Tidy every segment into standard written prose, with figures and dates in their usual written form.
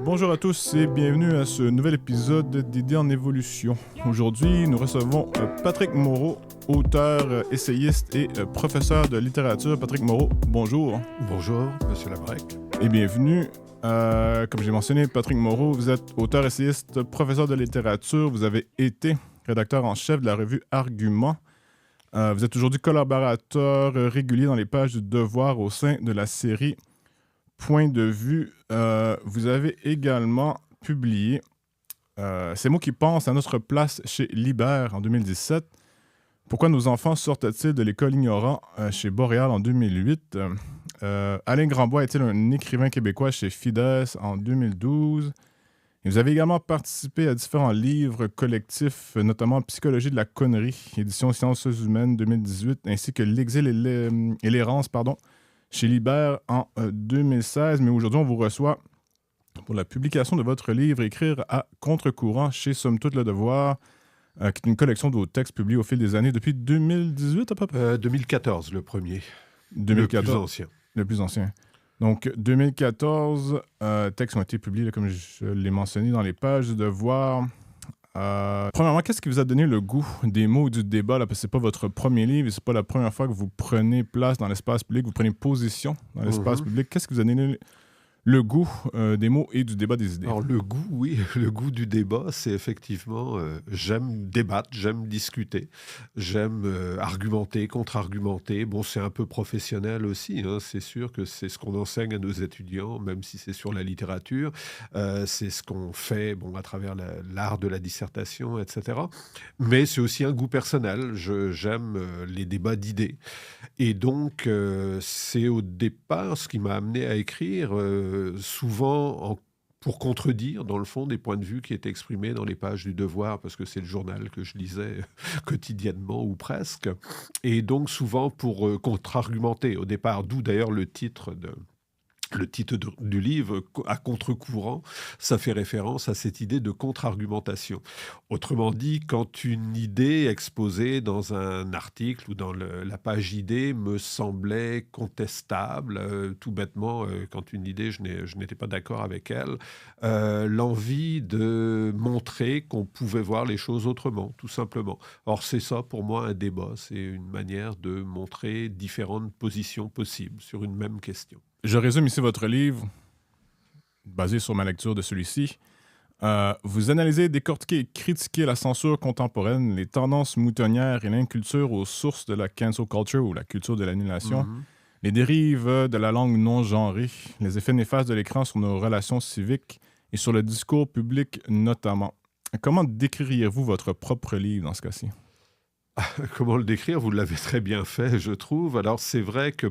Bonjour à tous et bienvenue à ce nouvel épisode d'Idées en évolution. Aujourd'hui, nous recevons Patrick Moreau, auteur, essayiste et professeur de littérature. Patrick Moreau, bonjour. Bonjour, Monsieur Labrec. Et bienvenue. Comme j'ai mentionné, Patrick Moreau, vous êtes auteur, essayiste, professeur de littérature. Vous avez été rédacteur en chef de la revue Argument. Vous êtes aujourd'hui collaborateur régulier dans les pages du Devoir au sein de la série Point de vue. Vous avez également publié Ces mots qui pensent à notre place chez Libère en 2017. Pourquoi nos enfants sortent-ils de l'école ignorant chez Boréal en 2008. Alain Grandbois est-il un écrivain québécois chez Fides en 2012. Et vous avez également participé à différents livres collectifs, notamment Psychologie de la connerie, édition Sciences humaines 2018, ainsi que L'exil et l'errance, chez Libère en 2016. Mais aujourd'hui, on vous reçoit pour la publication de votre livre Écrire à contre-courant chez Somme toute le devoir, qui est une collection de vos textes publiés au fil des années depuis 2018 à peu près? 2014, le premier. 2014. Le plus ancien. Le plus ancien. Donc, 2014, textes ont été publiés, là, comme je l'ai mentionné, dans les pages du devoir. Premièrement, qu'est-ce qui vous a donné le goût des mots et du débat? Là, parce que c'est pas votre premier livre et c'est pas la première fois que vous prenez place dans l'espace public, vous prenez position dans l'espace public. Qu'est-ce qui vous a donné le goût des mots et du débat des idées? Alors le goût, oui, le goût du débat, c'est effectivement, j'aime débattre, j'aime discuter, j'aime argumenter, contre-argumenter. Bon, c'est un peu professionnel aussi, hein, c'est sûr que c'est ce qu'on enseigne à nos étudiants, même si c'est sur la littérature. C'est ce qu'on fait à travers l'art de la dissertation, etc. Mais c'est aussi un goût personnel, j'aime les débats d'idées. Et donc, c'est au départ ce qui m'a amené à écrire, souvent pour contredire, dans le fond, des points de vue qui étaient exprimés dans les pages du Devoir, parce que c'est le journal que je lisais quotidiennement ou presque. Et donc, souvent pour contre-argumenter au départ, d'où d'ailleurs le titre du livre, à contre-courant, ça fait référence à cette idée de contre-argumentation. Autrement dit, quand une idée exposée dans un article ou dans la page idée me semblait contestable, tout bêtement, quand une idée, je n'étais pas d'accord avec elle, l'envie de montrer qu'on pouvait voir les choses autrement, tout simplement. Or, c'est ça pour moi un débat, c'est une manière de montrer différentes positions possibles sur une même question. Je résume ici votre livre, basé sur ma lecture de celui-ci. Vous analysez, décortiquez et critiquez la censure contemporaine, les tendances moutonnières et l'inculture aux sources de la cancel culture ou la culture de l'annulation, les dérives de la langue non genrée, les effets néfastes de l'écran sur nos relations civiques et sur le discours public notamment. Comment décririez-vous votre propre livre dans ce cas-ci? Comment le décrire? Vous l'avez très bien fait, je trouve. Alors, c'est vrai que,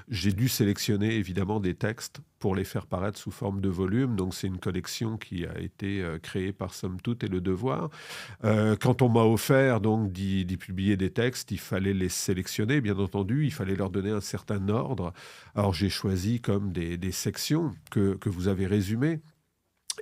j'ai dû sélectionner évidemment des textes pour les faire paraître sous forme de volume. Donc, c'est une collection qui a été créée par Somme toute et Le Devoir. Quand on m'a offert donc d'y publier des textes, il fallait les sélectionner, bien entendu. Il fallait leur donner un certain ordre. Alors, j'ai choisi comme des sections que vous avez résumées.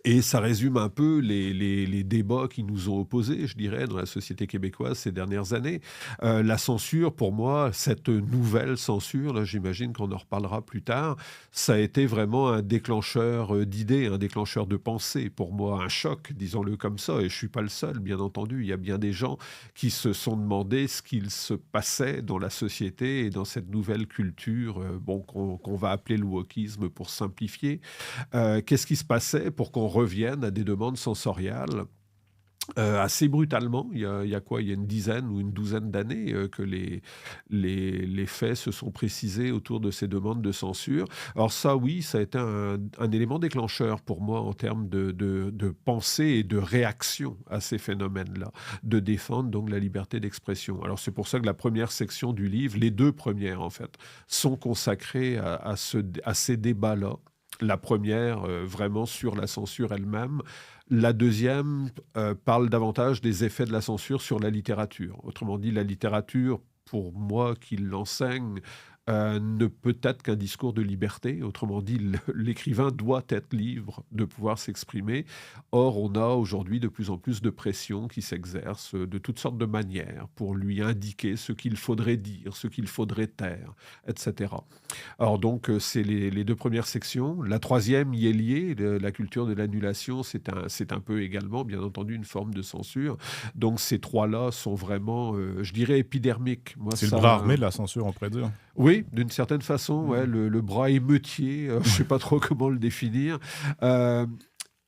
Et ça résume un peu les débats qui nous ont opposés, je dirais, dans la société québécoise ces dernières années. La censure, pour moi, cette nouvelle censure, là, j'imagine qu'on en reparlera plus tard, ça a été vraiment un déclencheur d'idées, un déclencheur de pensée. Pour moi, un choc, disons-le comme ça. Et je ne suis pas le seul, bien entendu. Il y a bien des gens qui se sont demandé ce qu'il se passait dans la société et dans cette nouvelle culture qu'on va appeler le wokisme pour simplifier. Qu'est-ce qui se passait pour qu'on revienne à des demandes sensoriales assez brutalement? Il y a quoi? Il y a une dizaine ou une douzaine d'années que les faits se sont précisés autour de ces demandes de censure. Alors ça, oui, ça a été un élément déclencheur pour moi en termes de pensée et de réaction à ces phénomènes-là, de défendre donc la liberté d'expression. Alors c'est pour ça que la première section du livre, les deux premières en fait, sont consacrées à ces débats-là. La première, vraiment sur la censure elle-même. La deuxième parle davantage des effets de la censure sur la littérature. Autrement dit, la littérature, pour moi qui l'enseigne, ne peut être qu'un discours de liberté. Autrement dit, l'écrivain doit être libre de pouvoir s'exprimer. Or, on a aujourd'hui de plus en plus de pression qui s'exerce de toutes sortes de manières pour lui indiquer ce qu'il faudrait dire, ce qu'il faudrait taire, etc. Alors donc, c'est les deux premières sections. La troisième y est liée. La culture de l'annulation, c'est un peu également, bien entendu, une forme de censure. Donc ces trois-là sont vraiment, je dirais, épidermiques. Moi, C'est le ça, bras armé de la censure, on pourrait dire. oui, d'une certaine façon, ouais, le bras émeutier, je ne sais pas trop comment le définir. Euh,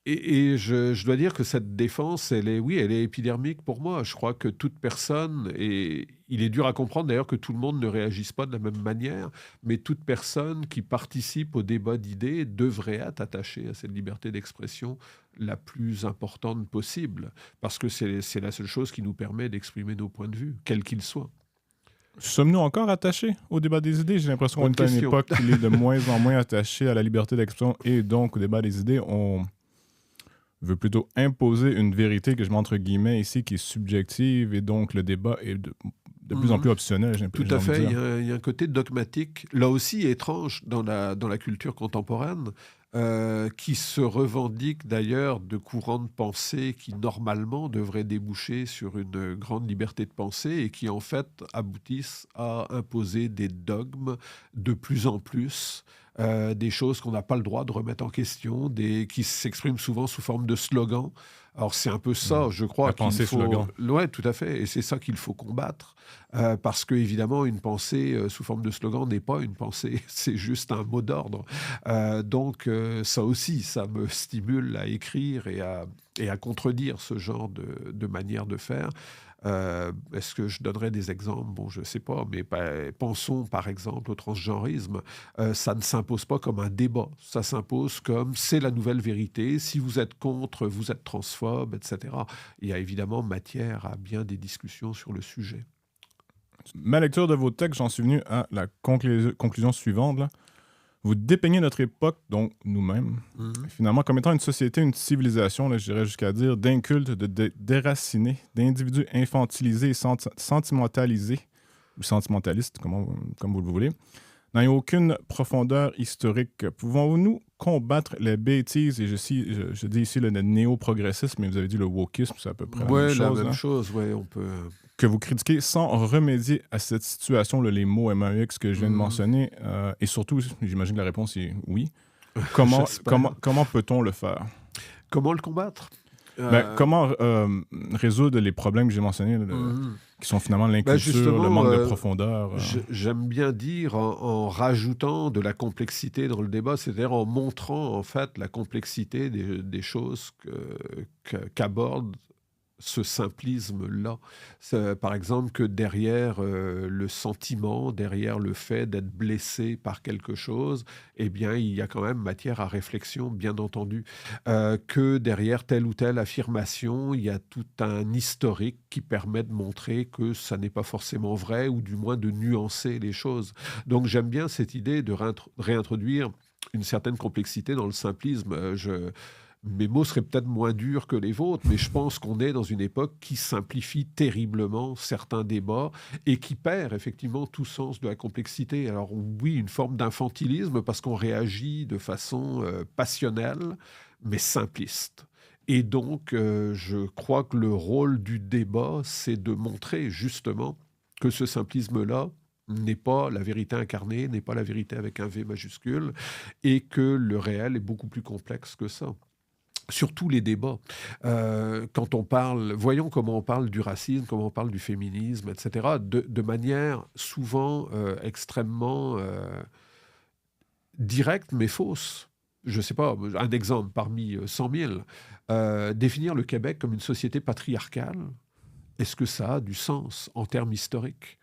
et je dois dire que cette défense, oui, elle est épidermique pour moi. Je crois que toute personne, et il est dur à comprendre d'ailleurs que tout le monde ne réagisse pas de la même manière, mais toute personne qui participe au débat d'idées devrait être attachée à cette liberté d'expression la plus importante possible, parce que c'est la seule chose qui nous permet d'exprimer nos points de vue, quels qu'ils soient. Sommes-nous encore attachés au débat des idées? J'ai l'impression qu'on Bonne est à une question. époque où il est de moins en moins attaché à la liberté d'expression et donc au débat des idées. On veut plutôt imposer une vérité que je mets entre guillemets ici qui est subjective et donc le débat est de plus en plus optionnel. Tout à fait, il y a un côté dogmatique, là aussi étrange dans la culture contemporaine, qui se revendique d'ailleurs de courants de pensée qui normalement devraient déboucher sur une grande liberté de pensée et qui en fait aboutissent à imposer des dogmes de plus en plus, des choses qu'on n'a pas le droit de remettre en question, qui s'expriment souvent sous forme de slogans. Alors c'est un peu ça, je crois, La qu'il pensée faut... slogan. Ouais, tout à fait, et c'est ça qu'il faut combattre, parce que évidemment une pensée sous forme de slogan n'est pas une pensée, c'est juste un mot d'ordre. Donc ça aussi, ça me stimule à écrire et à contredire ce genre de manière de faire. Est-ce que je donnerais des exemples? Bon, je ne sais pas, mais pensons par exemple au transgenrisme. Ça ne s'impose pas comme un débat, ça s'impose comme c'est la nouvelle vérité, si vous êtes contre, vous êtes transphobe, etc. Il y a évidemment matière à bien des discussions sur le sujet. Ma lecture de vos textes, j'en suis venu à la conclusion suivante. Là. Vous dépeignez notre époque, donc nous-mêmes, finalement, comme étant une société, une civilisation, là, je dirais jusqu'à dire, d'incultes, de déracinés, d'individus infantilisés et sentimentalisés, ou sentimentalistes, comme vous le voulez, n'ayant aucune profondeur historique. Pouvons-nous combattre les bêtises, et je dis ici le néo-progressisme, mais vous avez dit le wokisme, c'est à peu près la même chose. Ouais, on peut... Que vous critiquez sans remédier à cette situation, là, les mots MAX que je viens de mentionner, et surtout, j'imagine que la réponse est oui. Comment peut-on le faire? Comment le combattre? Comment résoudre les problèmes que j'ai mentionnés, qui sont finalement l'inculture, le manque de profondeur? J'aime bien dire en rajoutant de la complexité dans le débat, c'est-à-dire en montrant en fait la complexité des choses qu'aborde ce simplisme-là. Par exemple, que derrière le sentiment, derrière le fait d'être blessé par quelque chose, eh bien, il y a quand même matière à réflexion, bien entendu. Que derrière telle ou telle affirmation, il y a tout un historique qui permet de montrer que ça n'est pas forcément vrai, ou du moins de nuancer les choses. Donc, j'aime bien cette idée de réintroduire une certaine complexité dans le simplisme. Mes mots seraient peut-être moins durs que les vôtres, mais je pense qu'on est dans une époque qui simplifie terriblement certains débats et qui perd effectivement tout sens de la complexité. Alors oui, une forme d'infantilisme parce qu'on réagit de façon passionnelle, mais simpliste. Et donc, je crois que le rôle du débat, c'est de montrer justement que ce simplisme-là n'est pas la vérité incarnée, n'est pas la vérité avec un V majuscule, et que le réel est beaucoup plus complexe que ça. Sur tous les débats. Quand on parle, voyons comment on parle du racisme, comment on parle du féminisme, etc., de manière souvent extrêmement directe mais fausse. Je ne sais pas, un exemple parmi 100 000. Définir le Québec comme une société patriarcale, est-ce que ça a du sens en termes historiques?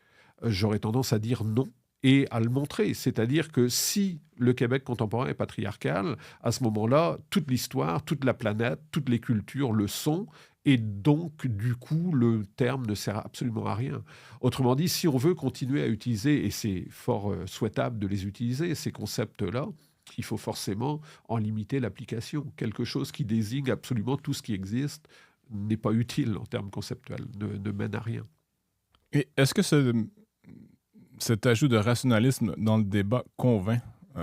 J'aurais tendance à dire non, et à le montrer. C'est-à-dire que si le Québec contemporain est patriarcal, à ce moment-là, toute l'histoire, toute la planète, toutes les cultures le sont, et donc, du coup, le terme ne sert absolument à rien. Autrement dit, si on veut continuer à utiliser, et c'est fort souhaitable de les utiliser, ces concepts-là, il faut forcément en limiter l'application. Quelque chose qui désigne absolument tout ce qui existe n'est pas utile en termes conceptuels, ne mène à rien. Et est-ce que cet ajout de rationalisme dans le débat convainc.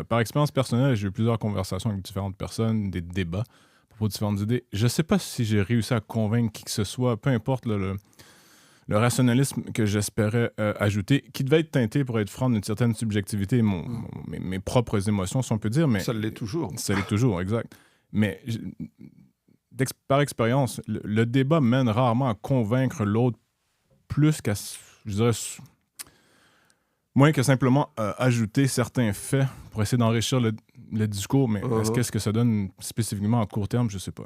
Par expérience personnelle, j'ai eu plusieurs conversations avec différentes personnes, des débats à propos de différentes idées. Je ne sais pas si j'ai réussi à convaincre qui que ce soit, peu importe le rationalisme que j'espérais ajouter, qui devait être teinté pour être franc d'une certaine subjectivité, mes propres émotions, si on peut dire. Mais ça l'est toujours. Ça l'est toujours, exact. Mais par expérience, le débat mène rarement à convaincre l'autre plus qu'à, je dirais, moins que simplement ajouter certains faits pour essayer d'enrichir le discours. Mais qu'est-ce que ça donne spécifiquement à court terme? Je ne sais pas.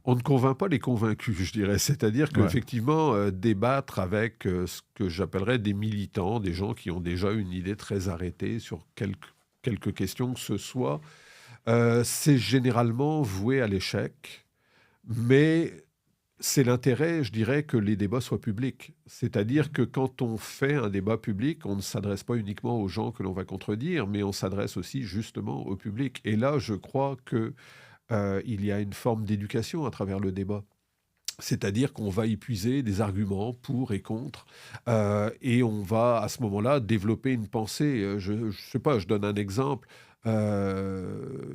On ne convainc pas les convaincus, je dirais. C'est-à-dire qu'effectivement, débattre avec ce que j'appellerais des militants, des gens qui ont déjà une idée très arrêtée sur quelques questions que ce soit, c'est généralement voué à l'échec. Mais c'est l'intérêt, je dirais, que les débats soient publics. C'est-à-dire que quand on fait un débat public, on ne s'adresse pas uniquement aux gens que l'on va contredire, mais on s'adresse aussi justement au public. Et là, je crois que il y a une forme d'éducation à travers le débat. C'est-à-dire qu'on va épuiser des arguments pour et contre, et on va à ce moment-là développer une pensée. Je sais pas, je donne un exemple.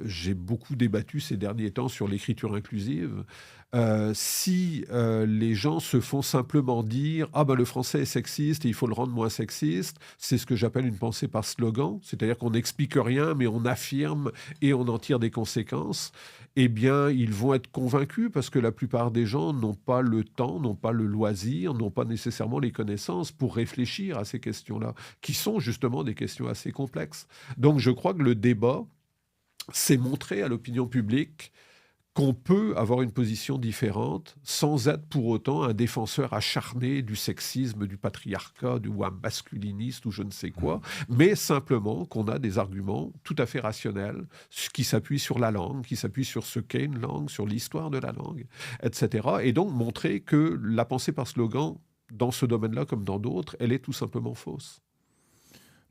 J'ai beaucoup débattu ces derniers temps sur l'écriture inclusive. Si les gens se font simplement dire « Ah ben le français est sexiste et il faut le rendre moins sexiste », c'est ce que j'appelle une pensée par slogan, c'est-à-dire qu'on n'explique rien mais on affirme et on en tire des conséquences. Eh bien, ils vont être convaincus parce que la plupart des gens n'ont pas le temps, n'ont pas le loisir, n'ont pas nécessairement les connaissances pour réfléchir à ces questions-là, qui sont justement des questions assez complexes. Donc, je crois que le débat, c'est montrer à l'opinion publique qu'on peut avoir une position différente sans être pour autant un défenseur acharné du sexisme, du patriarcat, ou un masculiniste ou je ne sais quoi, mais simplement qu'on a des arguments tout à fait rationnels qui s'appuient sur la langue, qui s'appuient sur ce qu'est une langue, sur l'histoire de la langue, etc. Et donc montrer que la pensée par slogan, dans ce domaine-là comme dans d'autres, elle est tout simplement fausse.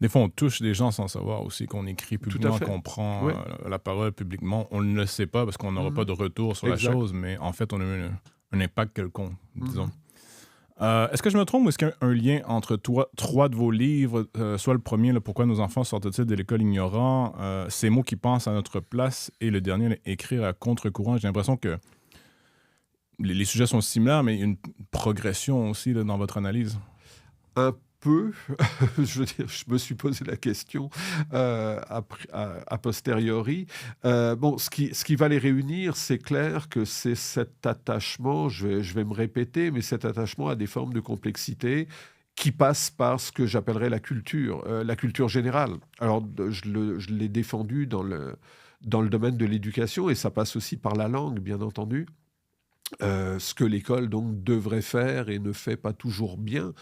Des fois, on touche des gens sans savoir aussi qu'on écrit publiquement, qu'on prend la parole publiquement. On ne le sait pas parce qu'on n'aura pas de retour sur la chose, mais en fait, on a eu un impact quelconque, disons. Est-ce que je me trompe ou est-ce qu'il y a un lien entre trois de vos livres, soit le premier, Pourquoi nos enfants sortent-ils de l'école ignorants, Ces mots qui pensent à notre place, et le dernier, Écrire à contre-courant? J'ai l'impression que les sujets sont similaires, mais il y a une progression aussi dans votre analyse. Un peu, je veux dire, je me suis posé la question a posteriori. Bon, ce qui va les réunir, c'est clair que c'est cet attachement, je vais me répéter, mais cet attachement à des formes de complexité qui passe par ce que j'appellerais la culture générale. Alors, je l'ai défendu dans le domaine de l'éducation, et ça passe aussi par la langue, bien entendu. Ce que l'école donc devrait faire et ne fait pas toujours bien.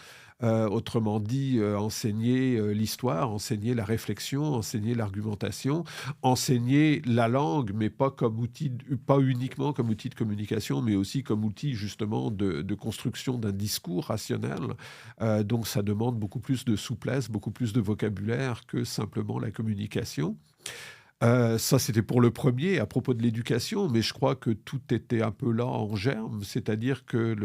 Autrement dit, enseigner l'histoire, enseigner la réflexion, enseigner l'argumentation, enseigner la langue, mais pas uniquement comme outil de communication, mais aussi comme outil justement de construction d'un discours rationnel. Donc ça demande beaucoup plus de souplesse, beaucoup plus de vocabulaire que simplement la communication. Ça, c'était pour le premier, à propos de l'éducation, mais je crois que tout était un peu là en germe, c'est-à-dire que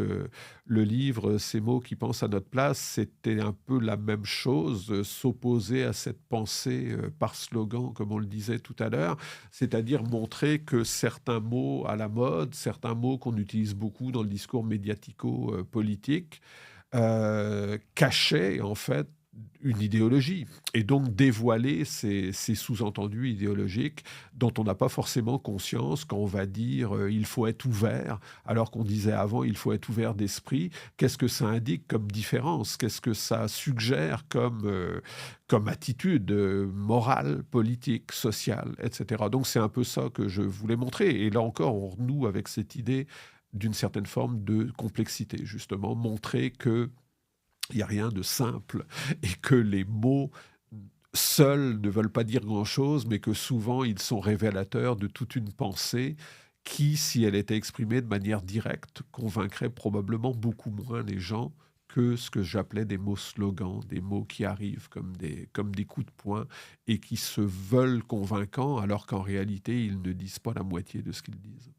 le livre « Ces mots qui pensent à notre place », c'était un peu la même chose, s'opposer à cette pensée par slogan, comme on le disait tout à l'heure, c'est-à-dire montrer que certains mots à la mode, certains mots qu'on utilise beaucoup dans le discours médiatico-politique, cachaient en fait une idéologie, et donc dévoiler ces sous-entendus idéologiques dont on n'a pas forcément conscience quand on va dire il faut être ouvert, alors qu'on disait avant il faut être ouvert d'esprit. Qu'est-ce que ça indique comme différence? Qu'est-ce que ça suggère comme attitude morale, politique, sociale, etc. Donc c'est un peu ça que je voulais montrer, et là encore on renoue avec cette idée d'une certaine forme de complexité, justement, montrer que il n'y a rien de simple et que les mots seuls ne veulent pas dire grand-chose, mais que souvent ils sont révélateurs de toute une pensée qui, si elle était exprimée de manière directe, convaincrait probablement beaucoup moins les gens que ce que j'appelais des mots slogans, des mots qui arrivent comme des coups de poing et qui se veulent convaincants alors qu'en réalité ils ne disent pas la moitié de ce qu'ils disent.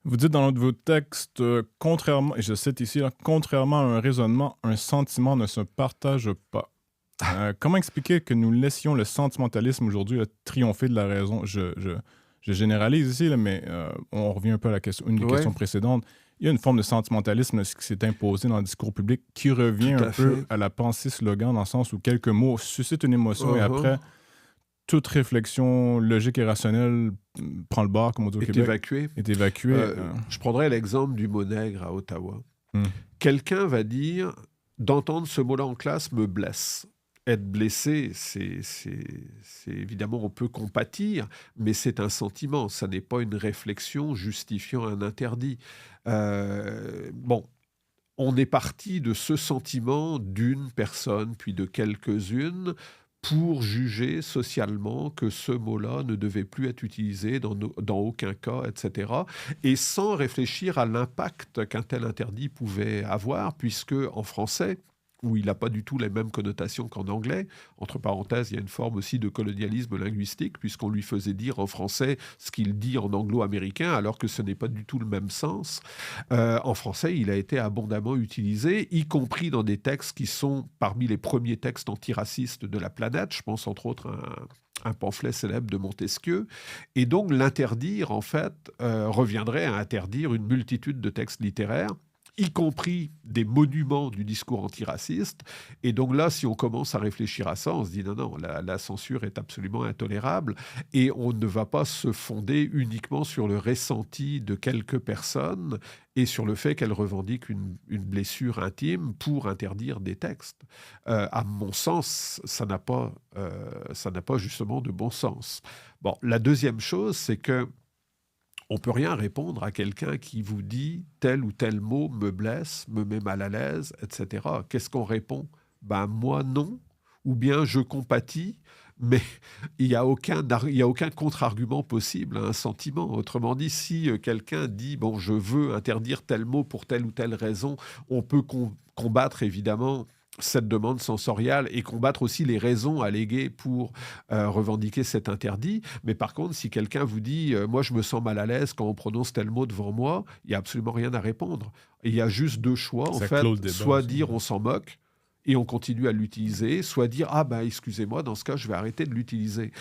Vous dites dans l'un de vos textes, contrairement, et je cite ici, contrairement à un raisonnement, un sentiment ne se partage pas. Comment expliquer que nous laissions le sentimentalisme aujourd'hui triompher de la raison? Je généralise ici, là, mais on revient un peu à une des Ouais, questions précédentes. Il y a une forme de sentimentalisme là, qui s'est imposée dans le discours public qui revient tout un à peu fait. à la pensée slogan dans le sens où quelques mots suscitent une émotion et Uhum. après, toute réflexion logique et rationnelle prend le bord, comme on dit au Est Québec, évacué. est évacuée. Je prendrais l'exemple du mot nègre à Ottawa. Hmm. Quelqu'un va dire d'entendre ce mot-là en classe me blesse. Être blessé, c'est évidemment, on peut compatir, mais c'est un sentiment, ça n'est pas une réflexion justifiant un interdit. Bon, on est parti de ce sentiment d'une personne, puis de quelques-unes, pour juger socialement que ce mot-là ne devait plus être utilisé dans aucun cas, etc. Et sans réfléchir à l'impact qu'un tel interdit pouvait avoir, puisque en français, où il n'a pas du tout les mêmes connotations qu'en anglais, entre parenthèses, il y a une forme aussi de colonialisme linguistique, puisqu'on lui faisait dire en français ce qu'il dit en anglo-américain, alors que ce n'est pas du tout le même sens. En français, il a été abondamment utilisé, y compris dans des textes qui sont parmi les premiers textes antiracistes de la planète. Je pense entre autres à un pamphlet célèbre de Montesquieu. Et donc l'interdire, en fait, reviendrait à interdire une multitude de textes littéraires, y compris des monuments du discours antiraciste. Et donc là, si on commence à réfléchir à ça, on se dit non, la censure est absolument intolérable et on ne va pas se fonder uniquement sur le ressenti de quelques personnes et sur le fait qu'elles revendiquent une blessure intime pour interdire des textes. À mon sens, ça n'a pas justement de bon sens. Bon, la deuxième chose, c'est que on ne peut rien répondre à quelqu'un qui vous dit tel ou tel mot me blesse, me met mal à l'aise, etc. Qu'est-ce qu'on répond? Ben moi non, ou bien je compatis, mais il n'y a aucun contre-argument possible à un sentiment. Autrement dit, si quelqu'un dit bon je veux interdire tel mot pour telle ou telle raison, on peut combattre évidemment cette demande sensorielle et combattre aussi les raisons alléguées pour revendiquer cet interdit. Mais par contre, si quelqu'un vous dit moi je me sens mal à l'aise quand on prononce tel mot devant moi, il n'y a absolument rien à répondre. Il y a juste deux choix en Ça fait, clôt le débat soit aussi. dire on s'en moque et on continue à l'utiliser, soit dire ah ben excusez-moi, dans ce cas je vais arrêter de l'utiliser.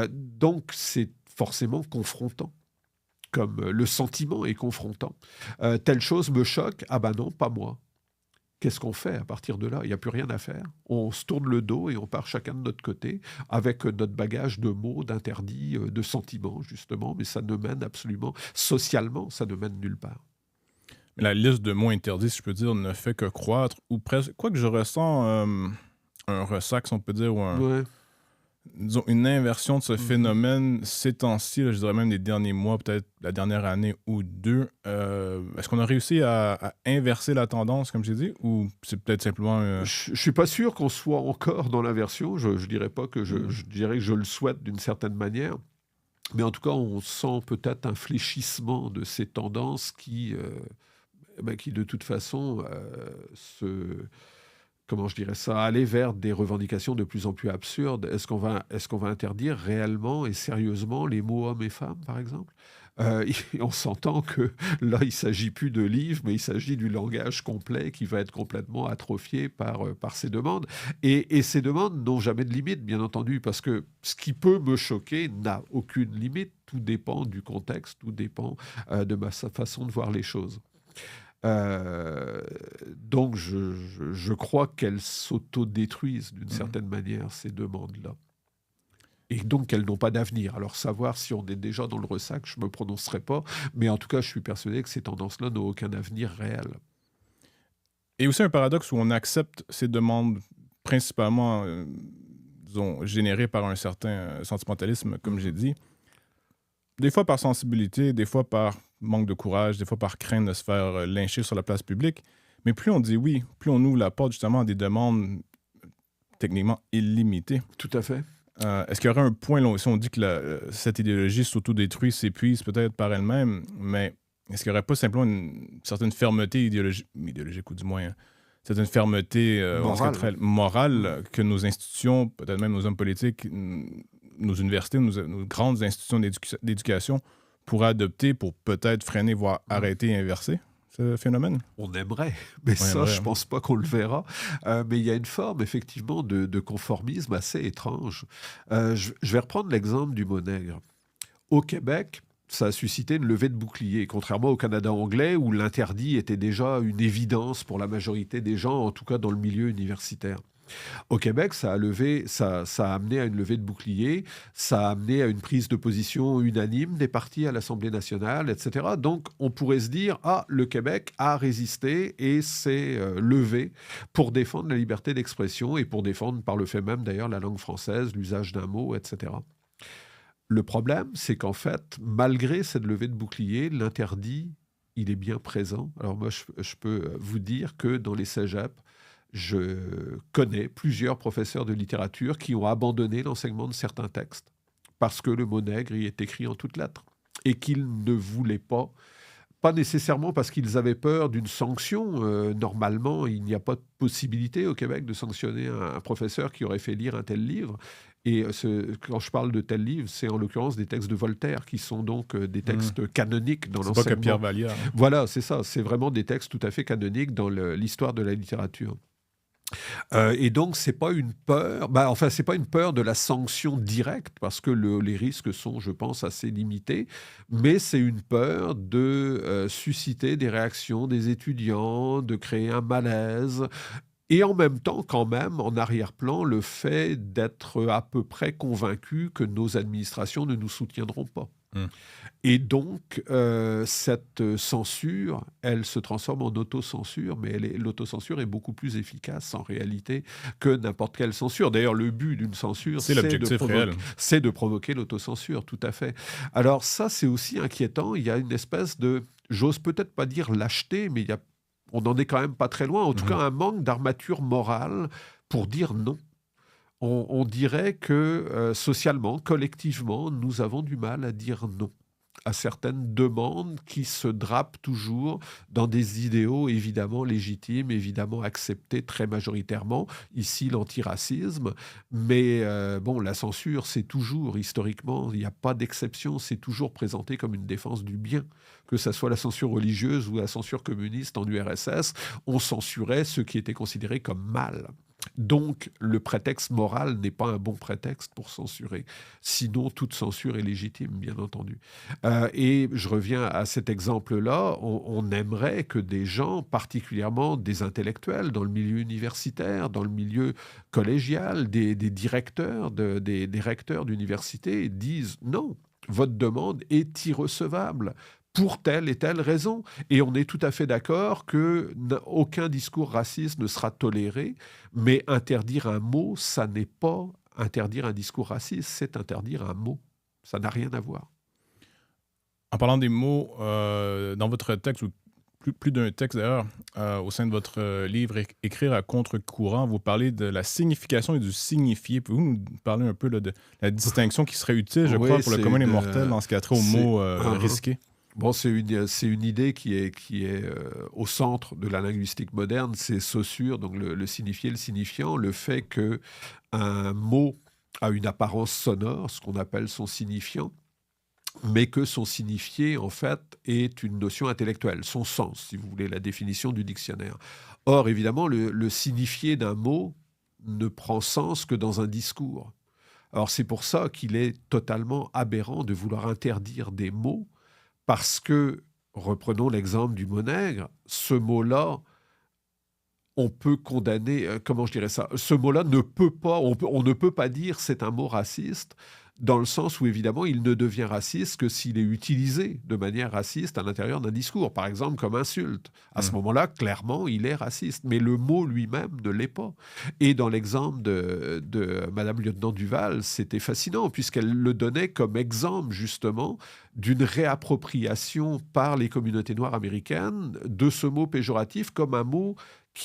Donc c'est forcément confrontant. Comme le sentiment est confrontant. Telle chose me choque, ah ben non, pas moi. Qu'est-ce qu'on fait à partir de là? Il n'y a plus rien à faire. On se tourne le dos et on part chacun de notre côté avec notre bagage de mots, d'interdits, de sentiments, justement, mais ça ne mène absolument, socialement, ça ne mène nulle part. La liste de mots interdits, si je peux dire, ne fait que croître, ou presque. Quoique je ressens un ressac, si on peut dire, ou Ouais. disons, une inversion de ce Mhm. phénomène ces temps-ci, là, je dirais même les derniers mois, peut-être la dernière année ou deux. Est-ce qu'on a réussi à inverser la tendance, comme j'ai dit, ou c'est peut-être simplement... Je ne suis pas sûr qu'on soit encore dans l'inversion. Je ne dirais pas que je dirais que je le souhaite d'une certaine manière. Mais en tout cas, on sent peut-être un fléchissement de ces tendances qui de toute façon, comment je dirais ça, aller vers des revendications de plus en plus absurdes. Est-ce qu'on va interdire réellement et sérieusement les mots hommes et femmes, par exemple? On s'entend que là, il ne s'agit plus de livres, mais il s'agit du langage complet qui va être complètement atrophié par ces demandes. Et ces demandes n'ont jamais de limite, bien entendu, parce que ce qui peut me choquer n'a aucune limite. Tout dépend du contexte, tout dépend de ma façon de voir les choses. Donc, je crois qu'elles s'autodétruisent d'une certaine manière, ces demandes-là. Et donc qu'elles n'ont pas d'avenir. Alors, savoir si on est déjà dans le ressac, je ne me prononcerai pas, mais en tout cas, je suis persuadé que ces tendances-là n'ont aucun avenir réel. Et aussi un paradoxe où on accepte ces demandes principalement, disons, générées par un certain sentimentalisme, comme j'ai dit, des fois par sensibilité, des fois par manque de courage, des fois par crainte de se faire lyncher sur la place publique. Mais plus on dit oui, plus on ouvre la porte justement à des demandes techniquement illimitées. Tout à fait. Est-ce qu'il y aurait un point, là, si on dit que cette idéologie s'autodétruit, s'épuise peut-être par elle-même, mais est-ce qu'il n'y aurait pas simplement une certaine fermeté idéologique ou du moins certaine fermeté morale que nos institutions, peut-être même nos hommes politiques, nos universités, nos grandes institutions d'éducation pourraient adopter pour peut-être freiner, voire arrêter et inverser? ce phénomène? On aimerait, mais On ça, aimerait, je hein. pense pas qu'on le verra. Mais il y a une forme, effectivement, de conformisme assez étrange. Je vais reprendre l'exemple du mot nègre. Au Québec, ça a suscité une levée de boucliers, contrairement au Canada anglais, où l'interdit était déjà une évidence pour la majorité des gens, en tout cas dans le milieu universitaire. Au Québec, ça a amené à une levée de boucliers, ça a amené à une prise de position unanime des partis à l'Assemblée nationale, etc. Donc, on pourrait se dire, ah, le Québec a résisté et s'est levé pour défendre la liberté d'expression et pour défendre, par le fait même d'ailleurs, la langue française, l'usage d'un mot, etc. Le problème, c'est qu'en fait, malgré cette levée de boucliers, l'interdit, il est bien présent. Alors moi, je peux vous dire que dans les cégeps, je connais plusieurs professeurs de littérature qui ont abandonné l'enseignement de certains textes parce que le mot nègre y est écrit en toutes lettres et qu'ils ne voulaient pas nécessairement parce qu'ils avaient peur d'une sanction. Normalement, il n'y a pas de possibilité au Québec de sanctionner un professeur qui aurait fait lire un tel livre. Et quand je parle de tel livre, c'est en l'occurrence des textes de Voltaire qui sont donc des textes canoniques dans C'est pas que Pierre l'enseignement. Vallière, hein. Voilà, c'est ça. C'est vraiment des textes tout à fait canoniques dans l'histoire de la littérature. Et donc, c'est pas une peur, enfin, c'est pas une peur de la sanction directe, parce que les risques sont, je pense, assez limités, mais c'est une peur de susciter des réactions des étudiants, de créer un malaise, et en même temps, quand même, en arrière-plan, le fait d'être à peu près convaincu que nos administrations ne nous soutiendront pas. Mm. Et donc, cette censure, elle se transforme en autocensure, mais l'autocensure est beaucoup plus efficace en réalité que n'importe quelle censure. D'ailleurs, le but d'une censure, C'est l'objectif réel. c'est de provoquer l'autocensure, tout à fait. Alors ça, c'est aussi inquiétant. Il y a une espèce de, j'ose peut-être pas dire lâcheté, mais on n'en est quand même pas très loin. En tout cas, un manque d'armature morale pour dire non. On dirait que socialement, collectivement, nous avons du mal à dire non à certaines demandes qui se drapent toujours dans des idéaux évidemment légitimes, évidemment acceptés très majoritairement, ici l'antiracisme, mais bon, la censure, c'est toujours, historiquement, il n'y a pas d'exception, c'est toujours présenté comme une défense du bien, que ce soit la censure religieuse ou la censure communiste en URSS, on censurait ce qui était considéré comme mal. Donc, le prétexte moral n'est pas un bon prétexte pour censurer. Sinon, toute censure est légitime, bien entendu. Et je reviens à cet exemple-là. On aimerait que des gens, particulièrement des intellectuels dans le milieu universitaire, dans le milieu collégial, des directeurs, des recteurs d'université, disent non, votre demande est irrecevable pour telle et telle raison. Et on est tout à fait d'accord qu'aucun discours raciste ne sera toléré, mais interdire un mot, ça n'est pas interdire un discours raciste, c'est interdire un mot. Ça n'a rien à voir. En parlant des mots, dans votre texte, ou plus d'un texte d'ailleurs, au sein de votre livre Écrire à contre-courant, vous parlez de la signification et du signifié. Pouvez-vous nous parler un peu là, de la distinction qui serait utile, je crois, pour le commun des mortels dans ce qui a trait aux mots risqués? Bon, c'est une idée qui est au centre de la linguistique moderne, c'est Saussure, donc le signifié, le signifiant, le fait qu'un mot a une apparence sonore, ce qu'on appelle son signifiant, mais que son signifié, en fait, est une notion intellectuelle, son sens, si vous voulez, la définition du dictionnaire. Or, évidemment, le signifié d'un mot ne prend sens que dans un discours. Alors, c'est pour ça qu'il est totalement aberrant de vouloir interdire des mots, parce que, reprenons l'exemple du mot nègre, ce mot-là, on peut condamner, comment je dirais ça, ce mot-là ne peut pas, on ne peut pas dire c'est un mot raciste, dans le sens où évidemment il ne devient raciste que s'il est utilisé de manière raciste à l'intérieur d'un discours, par exemple comme insulte. À ce moment-là, clairement, il est raciste, mais le mot lui-même ne l'est pas. Et dans l'exemple de Madame Lieutenant Duval, c'était fascinant, puisqu'elle le donnait comme exemple justement d'une réappropriation par les communautés noires américaines de ce mot péjoratif comme un mot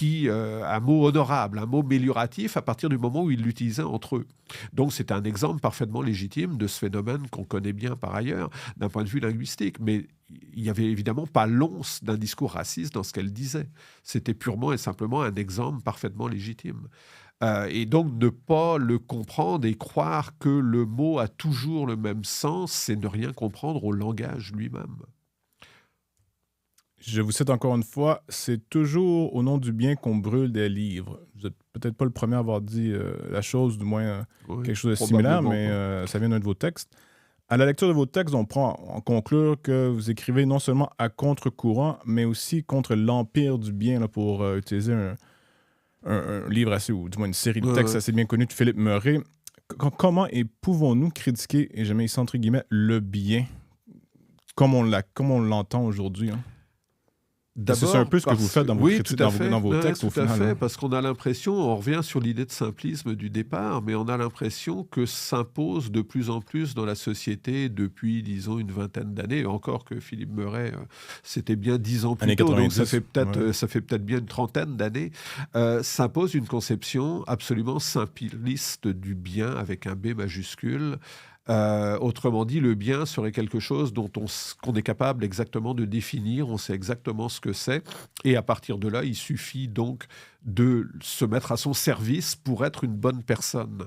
un mot honorable, un mot mélioratif à partir du moment où ils l'utilisaient entre eux. Donc c'est un exemple parfaitement légitime de ce phénomène qu'on connaît bien par ailleurs d'un point de vue linguistique, mais il n'y avait évidemment pas l'once d'un discours raciste dans ce qu'elle disait. C'était purement et simplement un exemple parfaitement légitime. Et donc ne pas le comprendre et croire que le mot a toujours le même sens, c'est ne rien comprendre au langage lui-même. Je vous cite encore une fois, c'est toujours au nom du bien qu'on brûle des livres. Vous n'êtes peut-être pas le premier à avoir dit la chose, du moins Oui, quelque chose de similaire, probablement mais pas. ça vient d'un de vos textes. À la lecture de vos textes, on prend en conclure que vous écrivez non seulement à contre-courant, mais aussi contre l'empire du bien, là, pour utiliser un livre assez, ou du moins une série de Ouais, textes ouais. assez bien connus de Philippe Murray. Comment et pouvons-nous critiquer, et je mets ici entre guillemets, le bien, comme on l'entend aujourd'hui, hein? Parce que c'est un D'abord peu ce que vous parce que faites dans vos oui, critiques, tout à dans fait, vos ouais, textes au tout à final, fait, hein. parce qu'on a l'impression, on revient sur l'idée de simplisme du départ, mais on a l'impression que s'impose de plus en plus dans la société depuis, disons, une vingtaine d'années. Encore que Philippe Murray, c'était bien 10 ans plus Années tôt, donc 90, ouais. ça fait peut-être bien une trentaine d'années, s'impose une conception absolument simpliste du bien avec un B majuscule. Autrement dit, le bien serait quelque chose qu'on est capable exactement de définir, on sait exactement ce que c'est, et à partir de là, il suffit donc de se mettre à son service pour être une bonne personne.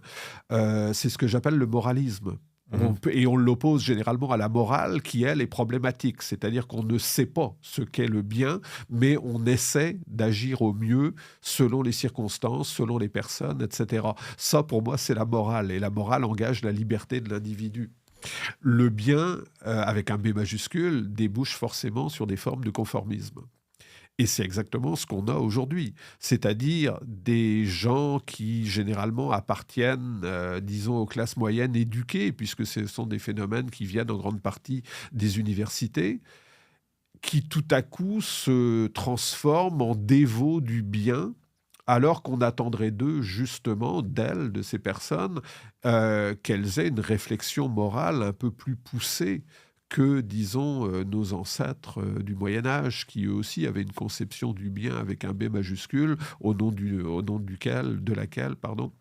C'est ce que j'appelle le moralisme. Mhm. Et on l'oppose généralement à la morale qui, elle, est problématique. C'est-à-dire qu'on ne sait pas ce qu'est le bien, mais on essaie d'agir au mieux selon les circonstances, selon les personnes, etc. Ça, pour moi, c'est la morale. Et la morale engage la liberté de l'individu. Le bien, avec un B majuscule, débouche forcément sur des formes de conformisme. Et c'est exactement ce qu'on a aujourd'hui, c'est-à-dire des gens qui généralement appartiennent, disons, aux classes moyennes éduquées, puisque ce sont des phénomènes qui viennent en grande partie des universités, qui tout à coup se transforment en dévots du bien, alors qu'on attendrait d'eux, justement, d'elles, de ces personnes, qu'elles aient une réflexion morale un peu plus poussée que, disons, nos ancêtres du Moyen Âge, qui eux aussi avaient une conception du bien avec un B majuscule, au nom de laquelle, pardon,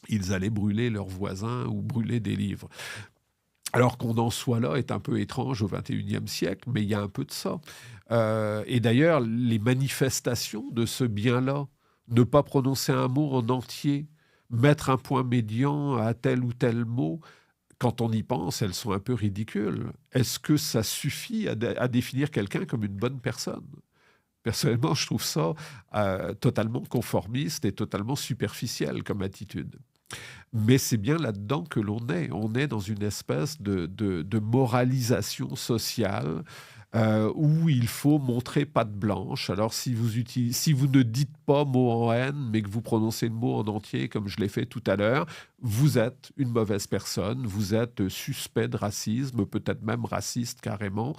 ils allaient brûler leurs voisins ou brûler des livres. Alors qu'on en soit là est un peu étrange au XXIe siècle, mais il y a un peu de ça. Et d'ailleurs, les manifestations de ce bien-là, ne pas prononcer un mot en entier, mettre un point médian à tel ou tel mot, quand on y pense, elles sont un peu ridicules. Est-ce que ça suffit à définir quelqu'un comme une bonne personne? Personnellement, je trouve ça totalement conformiste et totalement superficiel comme attitude. Mais c'est bien là-dedans que l'on est. On est dans une espèce de moralisation sociale où il faut montrer patte blanche. Alors, si vous ne dites pas mot en haine, mais que vous prononcez le mot en entier, comme je l'ai fait tout à l'heure, vous êtes une mauvaise personne, vous êtes suspect de racisme, peut-être même raciste carrément.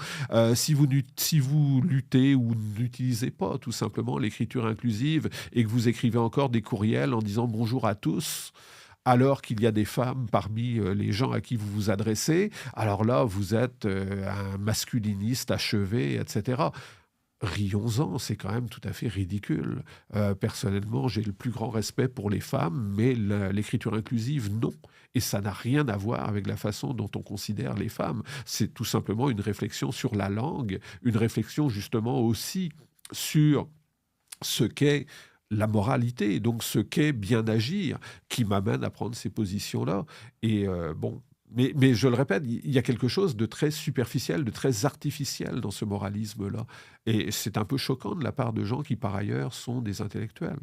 Si vous luttez ou n'utilisez pas tout simplement l'écriture inclusive et que vous écrivez encore des courriels en disant bonjour à tous, alors qu'il y a des femmes parmi les gens à qui vous vous adressez, alors là, vous êtes un masculiniste achevé, etc. Rions-en, c'est quand même tout à fait ridicule. Personnellement, j'ai le plus grand respect pour les femmes, mais l'écriture inclusive, non. Et ça n'a rien à voir avec la façon dont on considère les femmes. C'est tout simplement une réflexion sur la langue, une réflexion justement aussi sur ce qu'est la moralité, donc ce qu'est bien agir, qui m'amène à prendre ces positions-là. Et bon, mais je le répète, il y a quelque chose de très superficiel, de très artificiel dans ce moralisme-là. Et c'est un peu choquant de la part de gens qui, par ailleurs, sont des intellectuels.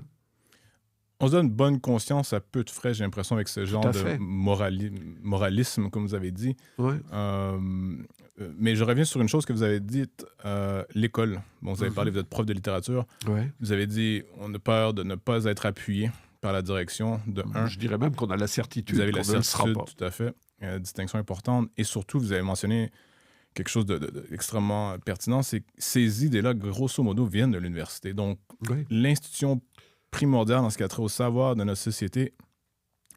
On se donne bonne conscience à peu de frais, j'ai l'impression, avec ce Tout genre à de fait. moralisme, comme vous avez dit. Ouais. Mais je reviens sur une chose que vous avez dite, l'école. Bon, vous avez parlé, Mhm. vous êtes prof de littérature. Ouais. Vous avez dit, on a peur de ne pas être appuyé par la direction, de un. Je dirais même qu'on a la Vous certitude avez la qu'on ne le sera certitude, pas. tout à fait. Distinction importante. Et surtout, vous avez mentionné quelque chose d'extrêmement pertinent, c'est que ces idées-là, grosso modo, viennent de l'université. Donc, Oui, l'institution primordiale dans ce qui a trait au savoir de notre société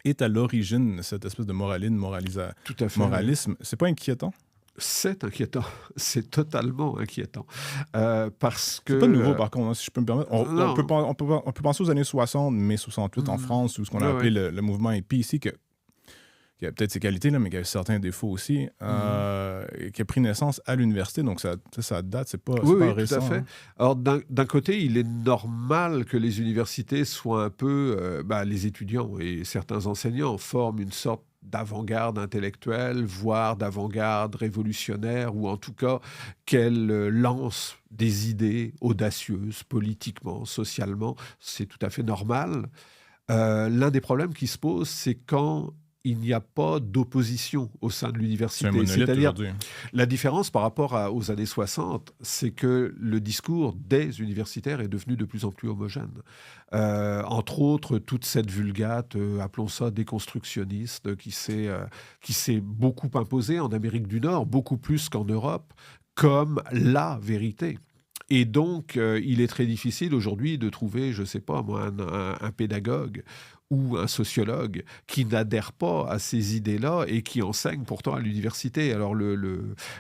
est à l'origine de cette espèce de tout à fait. Oui. moralisme. C'est pas inquiétant? C'est inquiétant, c'est totalement inquiétant. Parce que... C'est pas nouveau, par contre, hein, si je peux me permettre. non, On peut penser aux années 60, mai 68 en mhm. France, ou ce qu'on a Ouais, appelé ouais. le mouvement hippie ici, qui a peut-être ses qualités, là, mais qui a certains défauts aussi, Mhm. et qui a pris naissance à l'université. Donc, ça date, Oui, c'est pas oui, tout à récent, fait. hein. Alors, d'un côté, il est normal que les universités soient un peu, les étudiants et certains enseignants forment une sorte d'avant-garde intellectuelle, voire d'avant-garde révolutionnaire, ou en tout cas qu'elle lance des idées audacieuses politiquement, socialement. C'est tout à fait normal. L'un des problèmes qui se pose, c'est quand il n'y a pas d'opposition au sein de C'est un l'université. monolithe C'est-à-dire, aujourd'hui. la différence par rapport aux années 60, c'est que le discours des universitaires est devenu de plus en plus homogène. Entre autres, toute cette vulgate, appelons ça déconstructionniste, qui s'est beaucoup imposée en Amérique du Nord, beaucoup plus qu'en Europe, comme la vérité. Et donc, il est très difficile aujourd'hui de trouver, je ne sais pas moi, un pédagogue ou un sociologue qui n'adhère pas à ces idées-là et qui enseigne pourtant à l'université. Alors,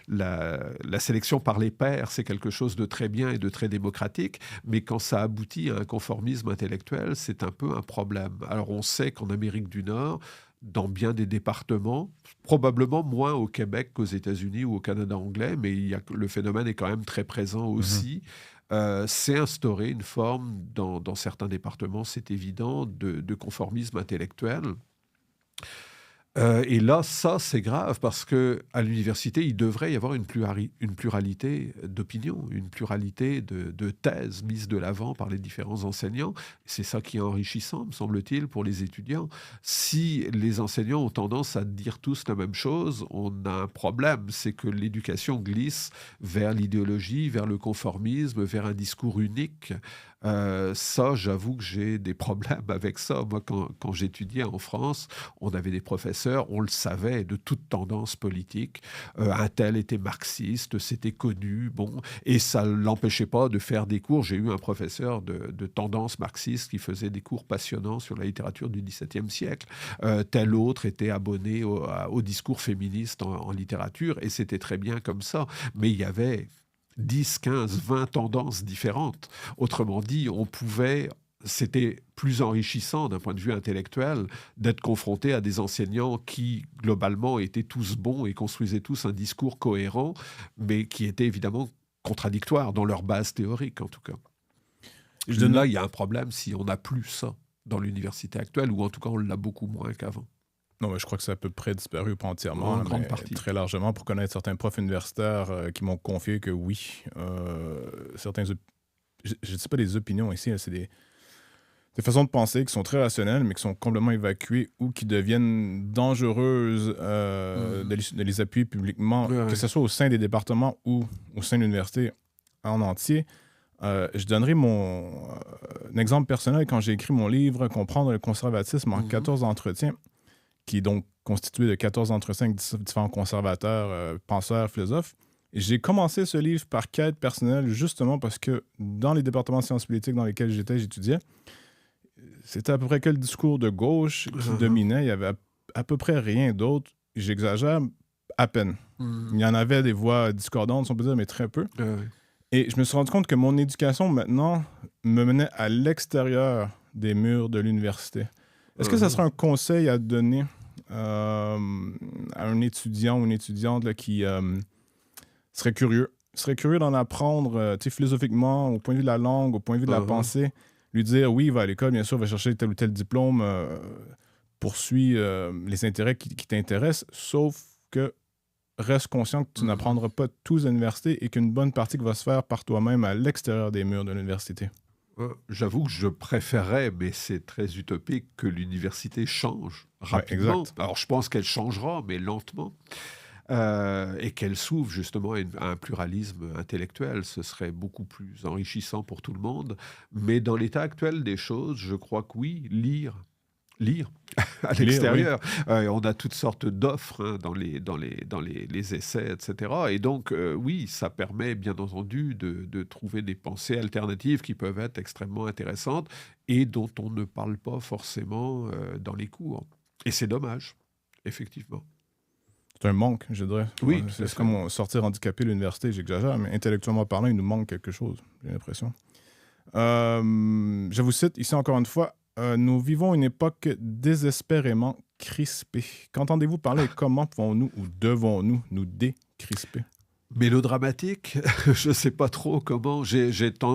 la sélection par les pairs, c'est quelque chose de très bien et de très démocratique, mais quand ça aboutit à un conformisme intellectuel, c'est un peu un problème. Alors, on sait qu'en Amérique du Nord, dans bien des départements, probablement moins au Québec qu'aux États-Unis ou au Canada anglais, mais le phénomène est quand même très présent aussi. C'est instauré une forme, dans certains départements, c'est évident, de conformisme intellectuel. Et là, ça, c'est grave parce qu'à l'université, il devrait y avoir une pluralité d'opinions, une pluralité de thèses mises de l'avant par les différents enseignants. C'est ça qui est enrichissant, me semble-t-il, pour les étudiants. Si les enseignants ont tendance à dire tous la même chose, on a un problème. C'est que l'éducation glisse vers l'idéologie, vers le conformisme, vers un discours unique. Ça, j'avoue que j'ai des problèmes avec ça. Moi, quand j'étudiais en France, on avait des professeurs, on le savait, de toute tendance politique. Un tel était marxiste, c'était connu, bon, et ça ne l'empêchait pas de faire des cours. J'ai eu un professeur de tendance marxiste qui faisait des cours passionnants sur la littérature du XVIIe siècle. Tel autre était abonné au discours féministe en littérature, et c'était très bien comme ça. Mais il y avait 10, 15, 20 tendances différentes. Autrement dit, c'était plus enrichissant d'un point de vue intellectuel d'être confronté à des enseignants qui, globalement, étaient tous bons et construisaient tous un discours cohérent, mais qui étaient évidemment contradictoires dans leur base théorique, en tout cas. Là, il y a un problème si on n'a plus ça dans l'université actuelle, ou en tout cas, on l'a beaucoup moins qu'avant. Non, mais je crois que c'est à peu près disparu, pas entièrement, En grande mais partie. très largement, pour connaître certains profs universitaires qui m'ont confié que oui, je ne dis pas des opinions ici, c'est des façons de penser qui sont très rationnelles, mais qui sont complètement évacuées ou qui deviennent dangereuses de les appuyer publiquement, que ce soit au sein des départements ou au sein de l'université en entier. Je donnerai un exemple personnel quand j'ai écrit mon livre « Comprendre le conservatisme en 14 entretiens », qui est donc constitué de 14 entretiens avec différents conservateurs, penseurs, philosophes. Et j'ai commencé ce livre par quête personnelle, justement parce que dans les départements de sciences politiques dans lesquels j'étudiais, c'était à peu près que le discours de gauche qui dominait. Il y avait à peu près rien d'autre. J'exagère à peine. Il y en avait des voix discordantes, on peut dire, mais très peu. Et je me suis rendu compte que mon éducation, maintenant, me menait à l'extérieur des murs de l'université. Est-ce que ça serait un conseil à donner à un étudiant ou une étudiante là, qui serait curieux d'en apprendre philosophiquement, au point de vue de la langue, au point de vue de la pensée, lui dire oui, va à l'école, bien sûr, va chercher tel ou tel diplôme, poursuit les intérêts qui t'intéressent, sauf que reste conscient que tu n'apprendras pas tous à l'université et qu'une bonne partie va se faire par toi-même à l'extérieur des murs de l'université. J'avoue que je préférerais, mais c'est très utopique, que l'université change rapidement. Exact. Alors, je pense qu'elle changera, mais lentement. Et qu'elle s'ouvre justement à un pluralisme intellectuel. Ce serait beaucoup plus enrichissant pour tout le monde. Mais dans l'état actuel des choses, je crois que oui, lire à l'extérieur. Oui. On a toutes sortes d'offres dans les essais, etc. Et donc, oui, ça permet bien entendu de trouver des pensées alternatives qui peuvent être extrêmement intéressantes et dont on ne parle pas forcément dans les cours. Et c'est dommage, effectivement. C'est un manque, je dirais. Oui, c'est comme sortir handicapé de l'université, j'exagère, mais intellectuellement parlant, il nous manque quelque chose, j'ai l'impression. Je vous cite ici encore une fois, nous vivons une époque désespérément crispée. Qu'entendez-vous parler et comment pouvons-nous ou devons-nous nous décrisper? Mélodramatique, je ne sais pas trop comment.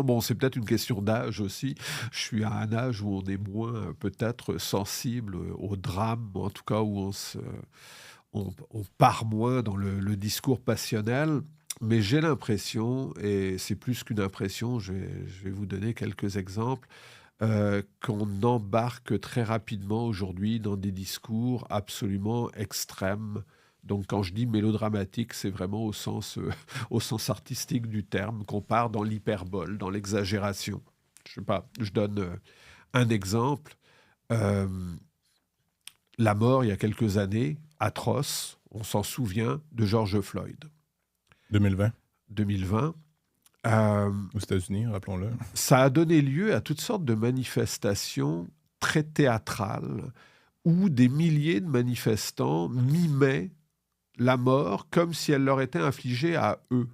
Bon, c'est peut-être une question d'âge aussi. Je suis à un âge où on est moins peut-être sensible au drame, ou en tout cas où on part moins dans le discours passionnel. Mais j'ai l'impression, et c'est plus qu'une impression, je vais vous donner quelques exemples, qu'on embarque très rapidement aujourd'hui dans des discours absolument extrêmes. Donc quand je dis mélodramatique, c'est vraiment au sens artistique du terme, qu'on part dans l'hyperbole, dans l'exagération. Je sais pas, je donne un exemple. Euh, la mort, il y a quelques années, atroce, on s'en souvient, de George Floyd. 2020, 2020. Euh, aux États-Unis, rappelons-le. Ça a donné lieu à toutes sortes de manifestations très théâtrales où des milliers de manifestants mimaient la mort comme si elle leur était infligée à eux.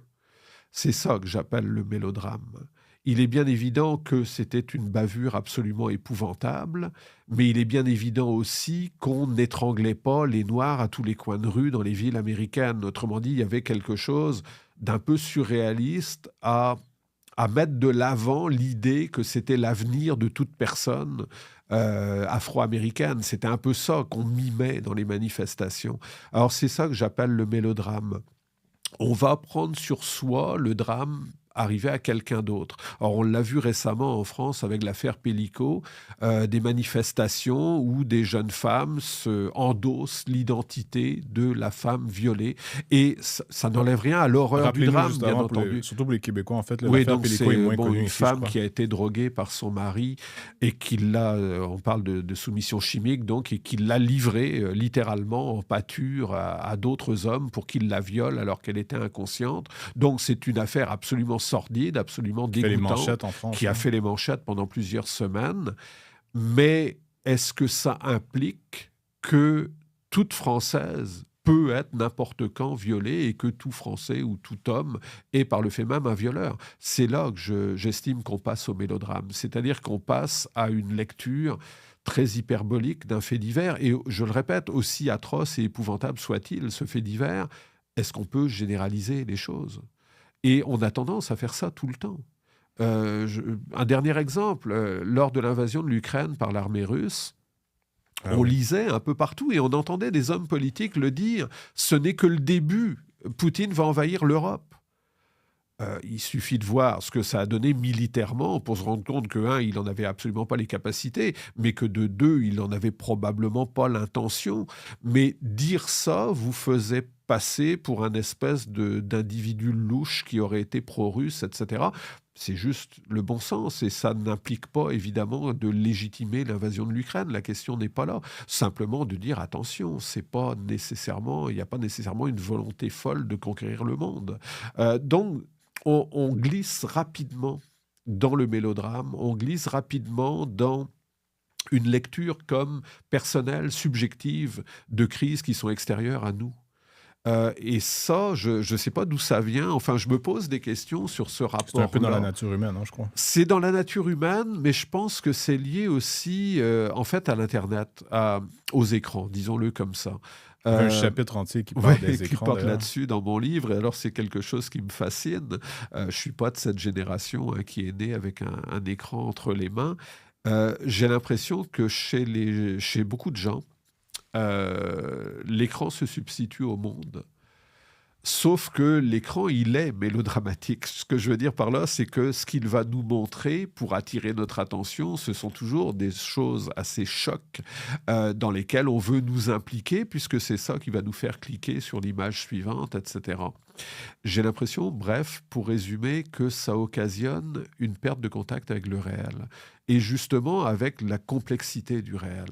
C'est ça que j'appelle le mélodrame. Il est bien évident que c'était une bavure absolument épouvantable, mais il est bien évident aussi qu'on n'étranglait pas les Noirs à tous les coins de rue dans les villes américaines. Autrement dit, il y avait quelque chose d'un peu surréaliste à mettre de l'avant l'idée que c'était l'avenir de toute personne afro-américaine. C'était un peu ça qu'on mimait dans les manifestations. Alors c'est ça que j'appelle le mélodrame. On va prendre sur soi le drame arrivé à quelqu'un d'autre. Alors, on l'a vu récemment en France avec l'affaire Pellico, des manifestations où des jeunes femmes se endossent l'identité de la femme violée. Et ça n'enlève rien à l'horreur du drame, juste bien avant, entendu. surtout pour les Québécois, en fait, là, Oui, l'affaire donc Pellico est c'est moins connue une ici, je femme crois. qui a été droguée par son mari et qui l'a, on parle de soumission chimique, donc, et qui l'a livrée littéralement en pâture à d'autres hommes pour qu'ils la violent alors qu'elle était inconsciente. Donc c'est une affaire absolument sordide, absolument Fait les dégoûtante, manchettes en France. qui a hein. fait les manchettes pendant plusieurs semaines. Mais est-ce que ça implique que toute Française peut être n'importe quand violée et que tout Français ou tout homme est par le fait même un violeur? C'est là que j'estime qu'on passe au mélodrame. C'est-à-dire qu'on passe à une lecture très hyperbolique d'un fait divers. Et je le répète, aussi atroce et épouvantable soit-il, ce fait divers, est-ce qu'on peut généraliser les choses? Et on a tendance à faire ça tout le temps. Un dernier exemple, lors de l'invasion de l'Ukraine par l'armée russe, Ah on oui. lisait un peu partout et on entendait des hommes politiques le dire, ce n'est que le début, Poutine va envahir l'Europe. Il suffit de voir ce que ça a donné militairement pour se rendre compte que, un, il n'en avait absolument pas les capacités, mais que de deux, il n'en avait probablement pas l'intention. Mais dire ça vous faisait passer pour un espèce d'individu louche qui aurait été pro-russe, etc. C'est juste le bon sens et ça n'implique pas évidemment de légitimer l'invasion de l'Ukraine. La question n'est pas là. Simplement de dire attention, c'est pas nécessairement, il n'y a pas nécessairement une volonté folle de conquérir le monde. Donc on glisse rapidement dans le mélodrame, on glisse rapidement dans une lecture comme personnelle, subjective, de crises qui sont extérieures à nous. Et ça, je ne sais pas d'où ça vient. Enfin, je me pose des questions sur ce rapport-là. C'est un peu dans la nature humaine, hein, je crois. C'est dans la nature humaine, mais je pense que c'est lié aussi, en fait, à l'Internet, aux écrans, disons-le comme ça. Il y a un chapitre entier qui parle Ouais, des qui écrans. porte d'ailleurs. là-dessus dans mon livre, et alors c'est quelque chose qui me fascine. Je suis pas de cette génération qui est née avec un écran entre les mains. J'ai l'impression que chez beaucoup de gens, l'écran se substitue au monde. Sauf que l'écran, il est mélodramatique. Ce que je veux dire par là, c'est que ce qu'il va nous montrer pour attirer notre attention, ce sont toujours des choses assez chocs dans lesquelles on veut nous impliquer, puisque c'est ça qui va nous faire cliquer sur l'image suivante, etc. J'ai l'impression, bref, pour résumer, que ça occasionne une perte de contact avec le réel. Et justement avec la complexité du réel.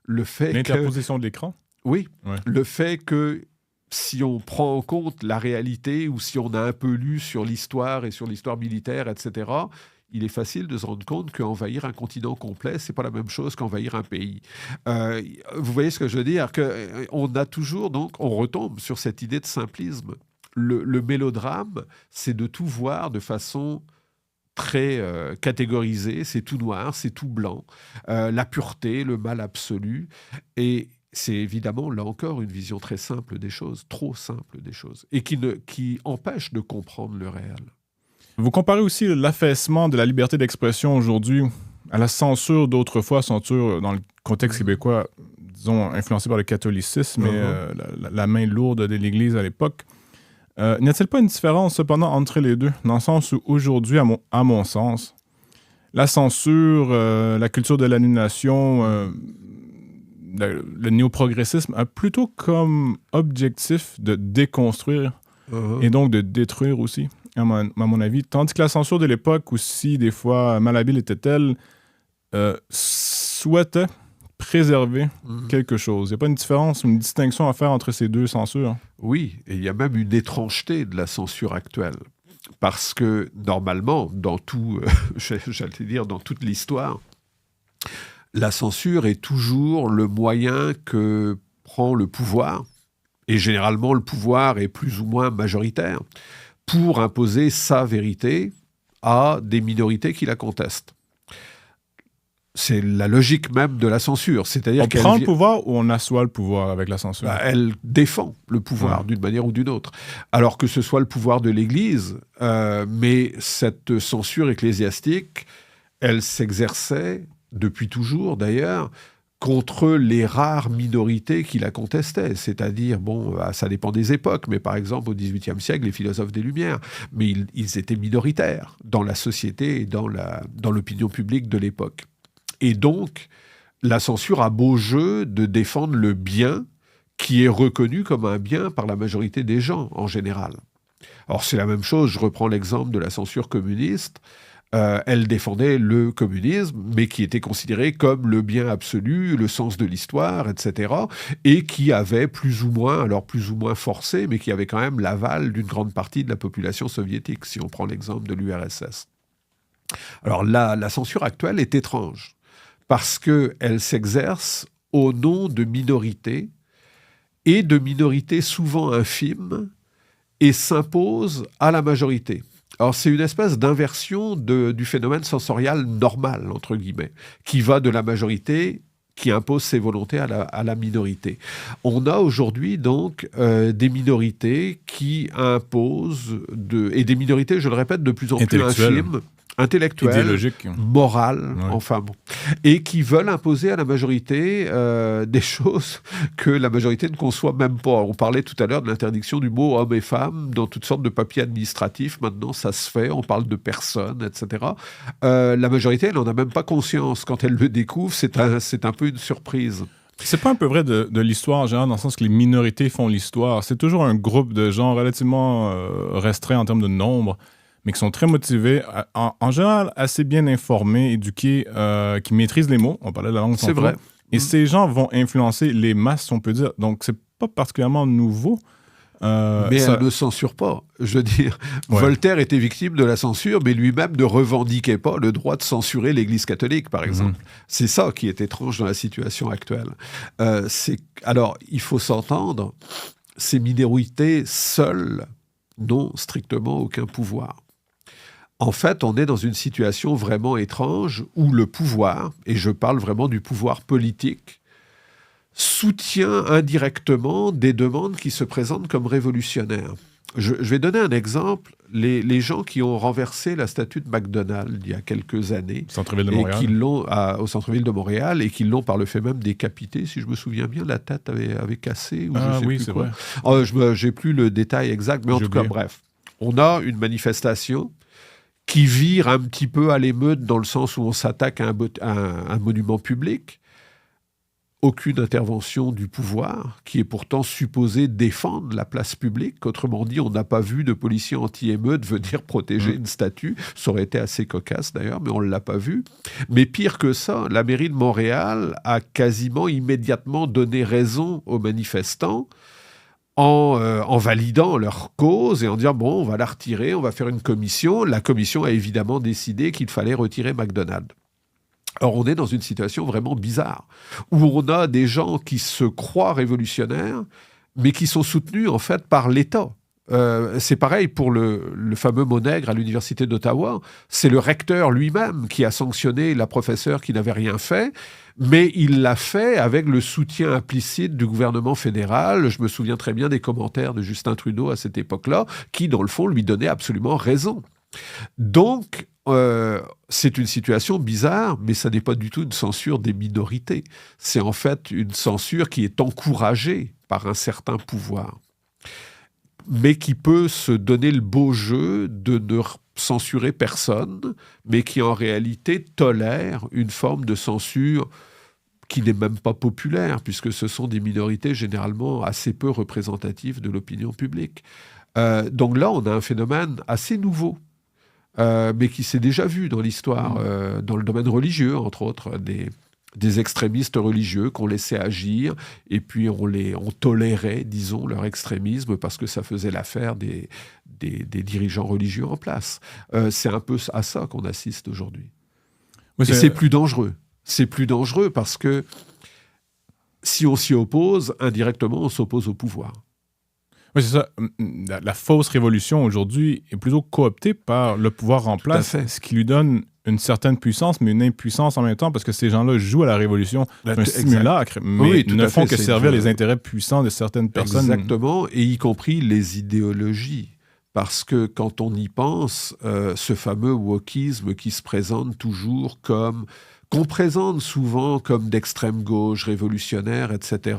Le fait que... L'interposition de l'écran? Oui, Ouais. le fait que si on prend en compte la réalité ou si on a un peu lu sur l'histoire et sur l'histoire militaire, etc., il est facile de se rendre compte qu'envahir un continent complet, c'est pas la même chose qu'envahir un pays. Vous voyez ce que je veux dire? On a toujours, donc, on retombe sur cette idée de simplisme. Le mélodrame, c'est de tout voir de façon très catégorisée. C'est tout noir, c'est tout blanc. La pureté, le mal absolu. Et c'est évidemment, là encore, une vision très simple des choses, trop simple des choses, et qui empêche de comprendre le réel. Vous comparez aussi l'affaissement de la liberté d'expression aujourd'hui à la censure d'autrefois, censure dans le contexte québécois, disons, influencé par le catholicisme et la main lourde de l'Église à l'époque. N'y a-t-il pas une différence, cependant, entre les deux, dans le sens où, aujourd'hui, à mon sens, la censure, la culture de l'annulation, le néoprogressisme a plutôt comme objectif de déconstruire et donc de détruire aussi, à mon avis. Tandis que la censure de l'époque, aussi, des fois, malhabile était-elle, souhaitait préserver quelque chose. Il n'y a pas une différence, une distinction à faire entre ces deux censures? Oui, et il y a même une étrangeté de la censure actuelle. Parce que, normalement, dans tout, j'allais dire, dans toute l'histoire, la censure est toujours le moyen que prend le pouvoir, et généralement le pouvoir est plus ou moins majoritaire, pour imposer sa vérité à des minorités qui la contestent. C'est la logique même de la censure. C'est-à-dire on prend le pouvoir ou on assoit le pouvoir avec la censure? Elle défend le pouvoir d'une manière ou d'une autre. Alors que ce soit le pouvoir de l'Église, mais cette censure ecclésiastique, elle s'exerçait, depuis toujours d'ailleurs, contre les rares minorités qui la contestaient. C'est-à-dire, ça dépend des époques, mais par exemple au XVIIIe siècle, les philosophes des Lumières, mais ils étaient minoritaires dans la société et dans l'opinion publique de l'époque. Et donc, la censure a beau jeu de défendre le bien qui est reconnu comme un bien par la majorité des gens, en général. Alors, c'est la même chose, je reprends l'exemple de la censure communiste. Elle défendait le communisme, mais qui était considéré comme le bien absolu, le sens de l'histoire, etc., et qui avait plus ou moins forcé, mais qui avait quand même l'aval d'une grande partie de la population soviétique, si on prend l'exemple de l'URSS. Alors, la censure actuelle est étrange, parce qu'elle s'exerce au nom de minorités, et de minorités souvent infimes, et s'impose à la majorité. Alors, c'est une espèce d'inversion du phénomène sensorial normal, entre guillemets, qui va de la majorité, qui impose ses volontés à la minorité. On a aujourd'hui, donc, des minorités qui imposent, et des minorités, je le répète, de plus en plus infimes, intellectuelles, morales, et qui veulent imposer à la majorité des choses que la majorité ne conçoit même pas. On parlait tout à l'heure de l'interdiction du mot homme et femme dans toutes sortes de papiers administratifs. Maintenant, ça se fait, on parle de personnes, etc. La majorité, elle n'en a même pas conscience. Quand elle le découvre, c'est un peu une surprise. C'est pas un peu vrai de l'histoire en général, dans le sens que les minorités font l'histoire. C'est toujours un groupe de gens relativement restreint en termes de nombre, mais qui sont très motivés, en général assez bien informés, éduqués, qui maîtrisent les mots. On parlait de la langue tantôt. C'est vrai. Et ces gens vont influencer les masses, on peut dire. Donc, c'est pas particulièrement nouveau. Mais elle ne censure pas. Je veux dire, Voltaire était victime de la censure, mais lui-même ne revendiquait pas le droit de censurer l'Église catholique, par exemple. C'est ça qui est étrange dans la situation actuelle. Alors, il faut s'entendre, ces minorités seules n'ont strictement aucun pouvoir. En fait, on est dans une situation vraiment étrange où le pouvoir, et je parle vraiment du pouvoir politique, soutient indirectement des demandes qui se présentent comme révolutionnaires. Je vais donner un exemple. Les gens qui ont renversé la statue de McDonald's il y a quelques années, centre-ville de Montréal. Et qui l'ont au centre-ville de Montréal, et qui l'ont par le fait même décapité, si je me souviens bien, la tête avait cassé. Ou je sais plus quoi. Vrai. J'ai plus le détail exact, mais en tout cas, bref. On a une manifestation qui vire un petit peu à l'émeute dans le sens où on s'attaque à un monument public. Aucune intervention du pouvoir, qui est pourtant supposé défendre la place publique. Autrement dit, on n'a pas vu de policiers anti-émeute venir protéger une statue. Ça aurait été assez cocasse d'ailleurs, mais on ne l'a pas vu. Mais pire que ça, la mairie de Montréal a quasiment immédiatement donné raison aux manifestants en validant leur cause et en disant, on va la retirer, on va faire une commission. La commission a évidemment décidé qu'il fallait retirer McDonald's. Alors, on est dans une situation vraiment bizarre, où on a des gens qui se croient révolutionnaires, mais qui sont soutenus, en fait, par l'État. C'est pareil pour le fameux mot nègre à l'université d'Ottawa. C'est le recteur lui-même qui a sanctionné la professeure qui n'avait rien fait, mais il l'a fait avec le soutien implicite du gouvernement fédéral. Je me souviens très bien des commentaires de Justin Trudeau à cette époque-là, qui, dans le fond, lui donnait absolument raison. Donc, c'est une situation bizarre, mais ça n'est pas du tout une censure des minorités. C'est en fait une censure qui est encouragée par un certain pouvoir, mais qui peut se donner le beau jeu de ne censurer personne, mais qui en réalité tolère une forme de censure qui n'est même pas populaire, puisque ce sont des minorités généralement assez peu représentatives de l'opinion publique. Donc là, on a un phénomène assez nouveau, mais qui s'est déjà vu dans l'histoire, dans le domaine religieux, entre autres, des extrémistes religieux qu'on laissait agir, et puis on tolérait, disons, leur extrémisme parce que ça faisait l'affaire des dirigeants religieux en place. C'est un peu à ça qu'on assiste aujourd'hui. Oui, et c'est plus dangereux. C'est plus dangereux parce que si on s'y oppose, indirectement, on s'oppose au pouvoir. Oui, c'est ça. La fausse révolution aujourd'hui est plutôt cooptée par le pouvoir en place, ce qui lui donne une certaine puissance, mais une impuissance en même temps, parce que ces gens-là jouent à la révolution, un simulacre, mais ne font que servir les intérêts puissants de certaines personnes. Exactement, et y compris les idéologies. Parce que quand on y pense, ce fameux wokisme qui se présente toujours qu'on présente souvent comme d'extrême gauche, révolutionnaire, etc.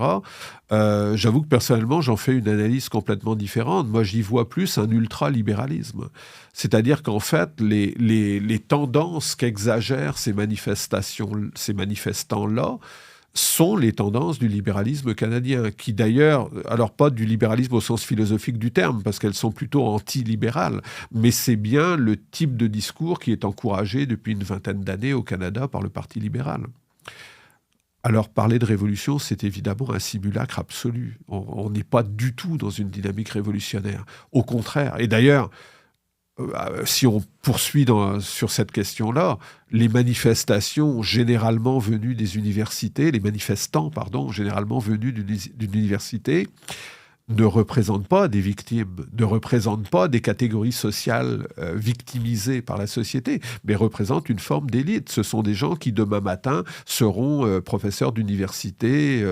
J'avoue que personnellement, j'en fais une analyse complètement différente. Moi, j'y vois plus un ultralibéralisme. C'est-à-dire qu'en fait, les tendances qu'exagèrent ces manifestants-là, sont les tendances du libéralisme canadien, qui d'ailleurs, alors pas du libéralisme au sens philosophique du terme, parce qu'elles sont plutôt anti-libérales, mais c'est bien le type de discours qui est encouragé depuis une vingtaine d'années au Canada par le Parti libéral. Alors parler de révolution, c'est évidemment un simulacre absolu. On n'est pas du tout dans une dynamique révolutionnaire. Au contraire. Et d'ailleurs, si on poursuit sur cette question-là, les manifestations généralement venues des universités, les manifestants, pardon, généralement venus d'une université, ne représentent pas des victimes, ne représentent pas des catégories sociales victimisées par la société, mais représentent une forme d'élite. Ce sont des gens qui, demain matin, seront professeurs d'université,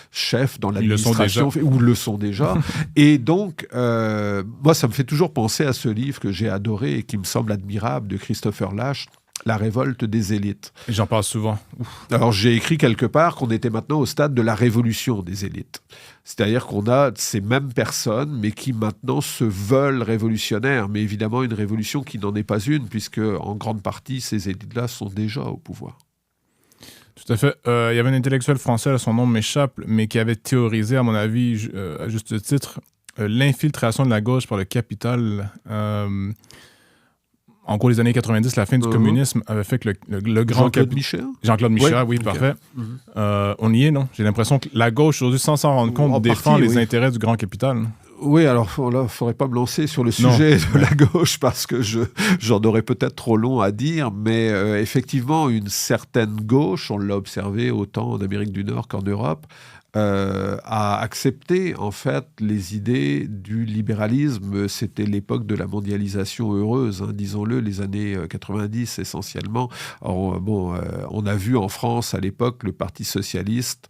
chefs dans l'administration, ou le sont déjà. Et donc, moi, ça me fait toujours penser à ce livre que j'ai adoré et qui me semble admirable, de Christopher Lasch, La révolte des élites. Et j'en parle souvent. Alors, j'ai écrit quelque part qu'on était maintenant au stade de la révolution des élites. C'est-à-dire qu'on a ces mêmes personnes, mais qui maintenant se veulent révolutionnaires. Mais évidemment, une révolution qui n'en est pas une, puisque en grande partie, ces élites-là sont déjà au pouvoir. Tout à fait. Il y avait un intellectuel français, son nom m'échappe, mais qui avait théorisé, à mon avis, à juste titre, l'infiltration de la gauche par le capital. En gros, les années 90, la fin du communisme avait fait que le grand... Jean-Claude Michet? Jean-Claude Michet, oui, okay. Parfait. On y est, non? J'ai l'impression que la gauche, aujourd'hui, sans s'en rendre compte, défend les intérêts du grand capital. Oui, alors là, il ne faudrait pas me lancer sur le sujet de la gauche, parce que j'en aurais peut-être trop long à dire, mais effectivement, une certaine gauche, on l'a observé autant en Amérique du Nord qu'en Europe, a accepté en fait les idées du libéralisme. C'était l'époque de la mondialisation heureuse, disons-le, les années 90 essentiellement. On a vu en France à l'époque le Parti socialiste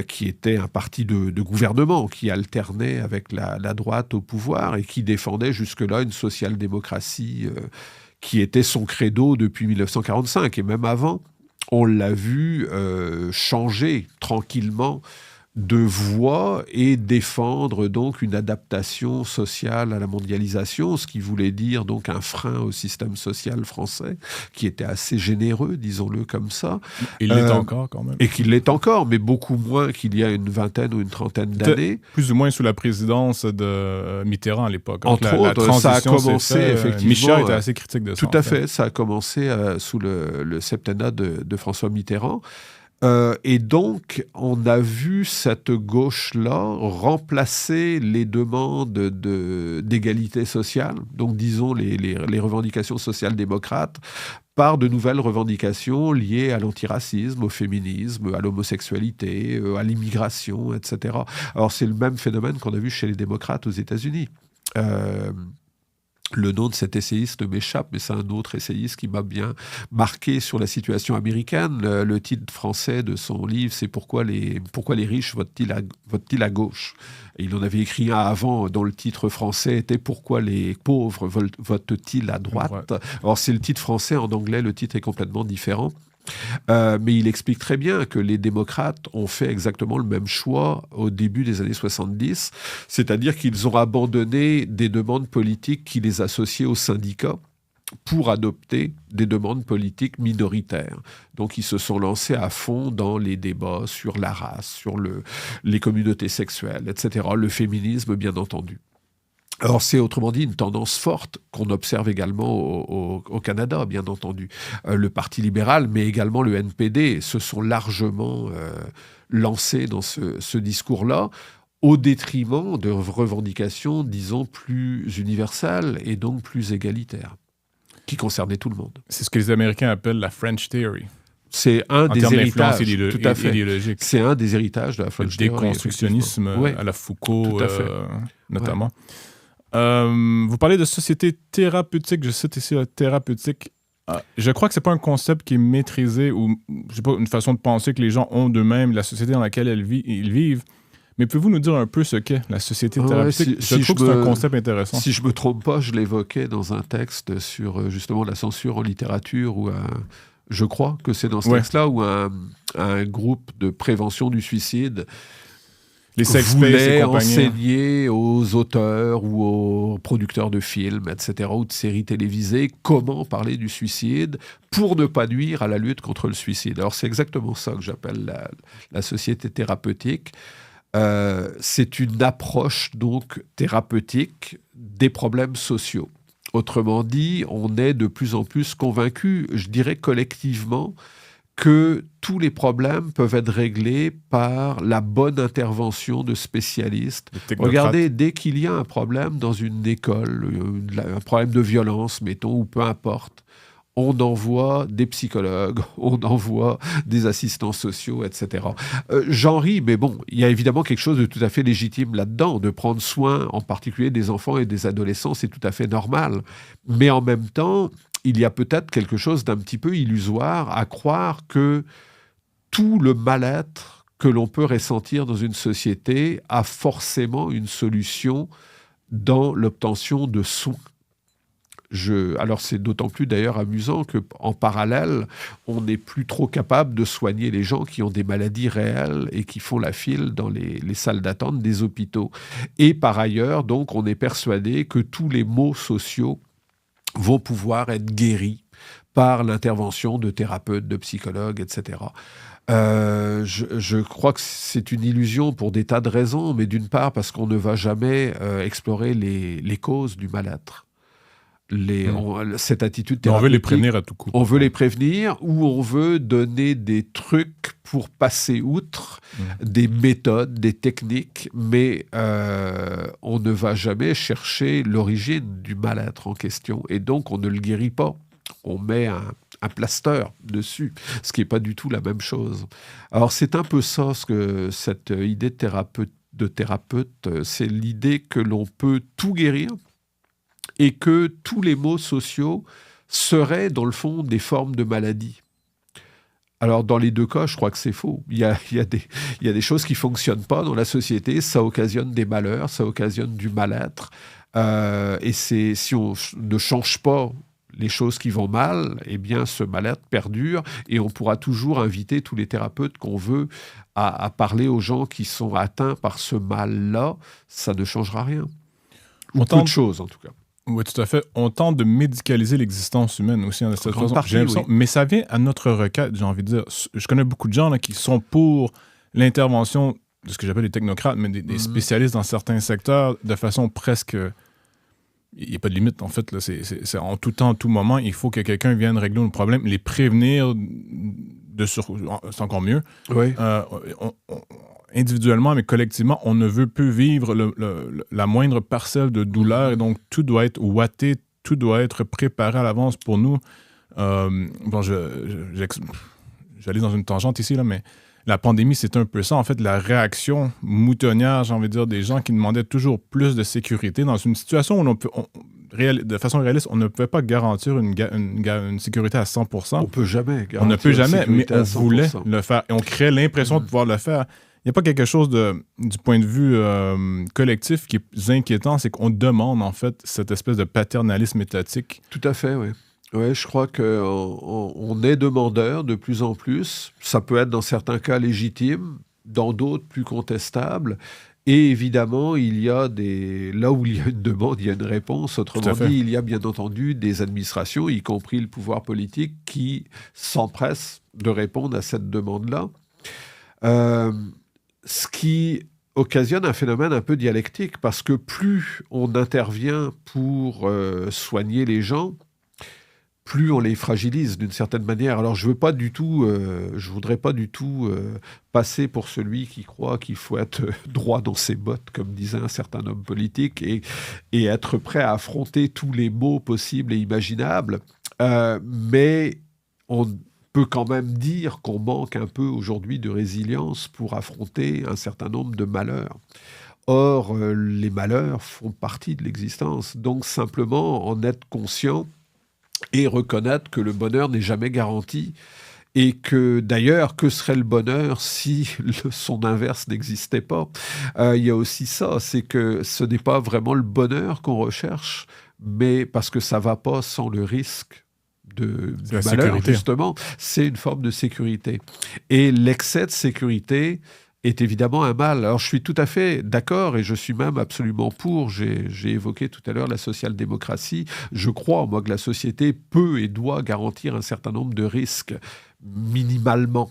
qui était un parti de gouvernement qui alternait avec la droite au pouvoir et qui défendait jusque-là une social-démocratie qui était son credo depuis 1945 et même avant. On l'a vu changer tranquillement de voie et défendre donc une adaptation sociale à la mondialisation, ce qui voulait dire donc un frein au système social français, qui était assez généreux, disons-le comme ça. Il l'est encore quand même. Et qu'il l'est encore, mais beaucoup moins qu'il y a une vingtaine ou une trentaine d'années. Plus ou moins sous la présidence de Mitterrand à l'époque. Entre autres, ça a commencé effectivement... Michel était assez critique de ça. Tout à fait, ça a commencé sous le septennat de François Mitterrand. Et donc, on a vu cette gauche-là remplacer les demandes d'égalité sociale, donc disons les revendications social-démocrates, par de nouvelles revendications liées à l'antiracisme, au féminisme, à l'homosexualité, à l'immigration, etc. Alors, c'est le même phénomène qu'on a vu chez les démocrates aux États-Unis. Le nom de cet essayiste m'échappe, mais c'est un autre essayiste qui m'a bien marqué sur la situation américaine. Le titre français de son livre, c'est pourquoi les riches votent-ils à gauche. Et il en avait écrit un avant dont le titre français était pourquoi les pauvres votent-ils à droite. Alors c'est le titre français, en anglais le titre est complètement différent. Mais il explique très bien que les démocrates ont fait exactement le même choix au début des années 70, c'est-à-dire qu'ils ont abandonné des demandes politiques qui les associaient aux syndicats pour adopter des demandes politiques minoritaires. Donc ils se sont lancés à fond dans les débats sur la race, sur les communautés sexuelles, etc., le féminisme bien entendu. Alors c'est autrement dit une tendance forte qu'on observe également au Canada, bien entendu. Le Parti libéral, mais également le NPD, se sont largement lancés dans ce discours-là, au détriment de revendications, disons, plus universelles et donc plus égalitaires, qui concernaient tout le monde. C'est ce que les Américains appellent la French Theory. C'est un des héritages, tout à fait. Idéologique. C'est un des héritages de la French Theory. Le déconstructionnisme à la Foucault, tout à fait. notamment. Ouais. Vous parlez de société thérapeutique, je cite ici thérapeutique. Je crois que c'est pas un concept qui est maîtrisé ou je sais pas, une façon de penser que les gens ont d'eux-mêmes, la société dans laquelle ils vivent. Mais pouvez-vous nous dire un peu ce qu'est la société thérapeutique? Je trouve que c'est un concept intéressant. Si je me trompe pas, je l'évoquais dans un texte sur justement la censure en littérature ou je crois que c'est dans ce texte-là où un groupe de prévention du suicide voulait enseigner aux auteurs ou aux producteurs de films, etc., ou de séries télévisées, comment parler du suicide pour ne pas nuire à la lutte contre le suicide. Alors c'est exactement ça que j'appelle la société thérapeutique. C'est une approche donc thérapeutique des problèmes sociaux. Autrement dit, on est de plus en plus convaincus, je dirais collectivement, que tous les problèmes peuvent être réglés par la bonne intervention de spécialistes. Regardez, dès qu'il y a un problème dans une école, un problème de violence, mettons, ou peu importe, on envoie des psychologues, on envoie des assistants sociaux, etc. J'en ris, mais bon, il y a évidemment quelque chose de tout à fait légitime là-dedans. De prendre soin, en particulier des enfants et des adolescents, c'est tout à fait normal. Mais en même temps, il y a peut-être quelque chose d'un petit peu illusoire à croire que tout le mal-être que l'on peut ressentir dans une société a forcément une solution dans l'obtention de soins. Alors c'est d'autant plus d'ailleurs amusant qu'en parallèle, on n'est plus trop capable de soigner les gens qui ont des maladies réelles et qui font la file dans les salles d'attente des hôpitaux. Et par ailleurs, donc, on est persuadé que tous les maux sociaux vont pouvoir être guéris par l'intervention de thérapeutes, de psychologues, etc. Je crois que c'est une illusion pour des tas de raisons, mais d'une part parce qu'on ne va jamais explorer les causes du mal-être. Cette attitude thérapeutique, on veut les prévenir à tout coup. On veut les prévenir ou on veut donner des trucs pour passer outre, des méthodes, des techniques, mais on ne va jamais chercher l'origine du mal-être en question. Et donc, on ne le guérit pas. On met un plaster dessus, ce qui n'est pas du tout la même chose. Alors, c'est un peu ça, cette idée de thérapeute, c'est l'idée que l'on peut tout guérir, et que tous les maux sociaux seraient, dans le fond, des formes de maladie. Alors, dans les deux cas, je crois que c'est faux. Il y a des choses qui ne fonctionnent pas dans la société, ça occasionne des malheurs, ça occasionne du mal-être. Et si on ne change pas les choses qui vont mal, eh bien, ce mal-être perdure et on pourra toujours inviter tous les thérapeutes qu'on veut à parler aux gens qui sont atteints par ce mal-là. Ça ne changera rien. Ou peu de choses, en tout cas. Oui, tout à fait. On tente de médicaliser l'existence humaine aussi de cette façon. J'ai l'impression, oui. Mais ça vient à notre requête, j'ai envie de dire. Je connais beaucoup de gens là, qui sont pour l'intervention de ce que j'appelle les technocrates, mais des spécialistes dans certains secteurs de façon presque... Il n'y a pas de limite, en fait. Là. C'est en tout temps, en tout moment, il faut que quelqu'un vienne régler nos problèmes, les prévenir c'est encore mieux. Oui. Individuellement, mais collectivement, on ne veut plus vivre la moindre parcelle de douleur et donc tout doit être ouaté, tout doit être préparé à l'avance pour nous. J'allais dans une tangente ici, là, mais la pandémie, c'est un peu ça. En fait, la réaction moutonnière, j'ai envie de dire, des gens qui demandaient toujours plus de sécurité dans une situation où de façon réaliste, on ne pouvait pas garantir une sécurité à 100%. On peut jamais garantir On ne peut jamais, mais sécurité on à 100%. voulait le faire. Et on créait l'impression de pouvoir le faire. Il n'y a pas quelque chose du point de vue collectif qui est inquiétant, c'est qu'on demande en fait cette espèce de paternalisme étatique. Tout à fait, oui. Ouais, je crois qu'on est demandeur de plus en plus. Ça peut être dans certains cas légitime, dans d'autres plus contestable. Et évidemment, là où il y a une demande, il y a une réponse. Autrement dit, il y a bien entendu des administrations, y compris le pouvoir politique, qui s'empressent de répondre à cette demande-là. Ce qui occasionne un phénomène un peu dialectique, parce que plus on intervient pour soigner les gens, plus on les fragilise d'une certaine manière. Alors je voudrais pas du tout passer pour celui qui croit qu'il faut être droit dans ses bottes, comme disait un certain homme politique, et être prêt à affronter tous les maux possibles et imaginables. Mais on peut quand même dire qu'on manque un peu aujourd'hui de résilience pour affronter un certain nombre de malheurs. Or, les malheurs font partie de l'existence. Donc simplement en être conscient et reconnaître que le bonheur n'est jamais garanti et que d'ailleurs, que serait le bonheur si son inverse n'existait pas? Il y a aussi ça, c'est que ce n'est pas vraiment le bonheur qu'on recherche, mais parce que ça ne va pas sans le risque du malheur, sécurité. Justement, c'est une forme de sécurité. Et l'excès de sécurité est évidemment un mal. Alors je suis tout à fait d'accord et je suis même absolument pour. J'ai évoqué tout à l'heure la social-démocratie. Je crois, moi, que la société peut et doit garantir un certain nombre de risques, minimalement,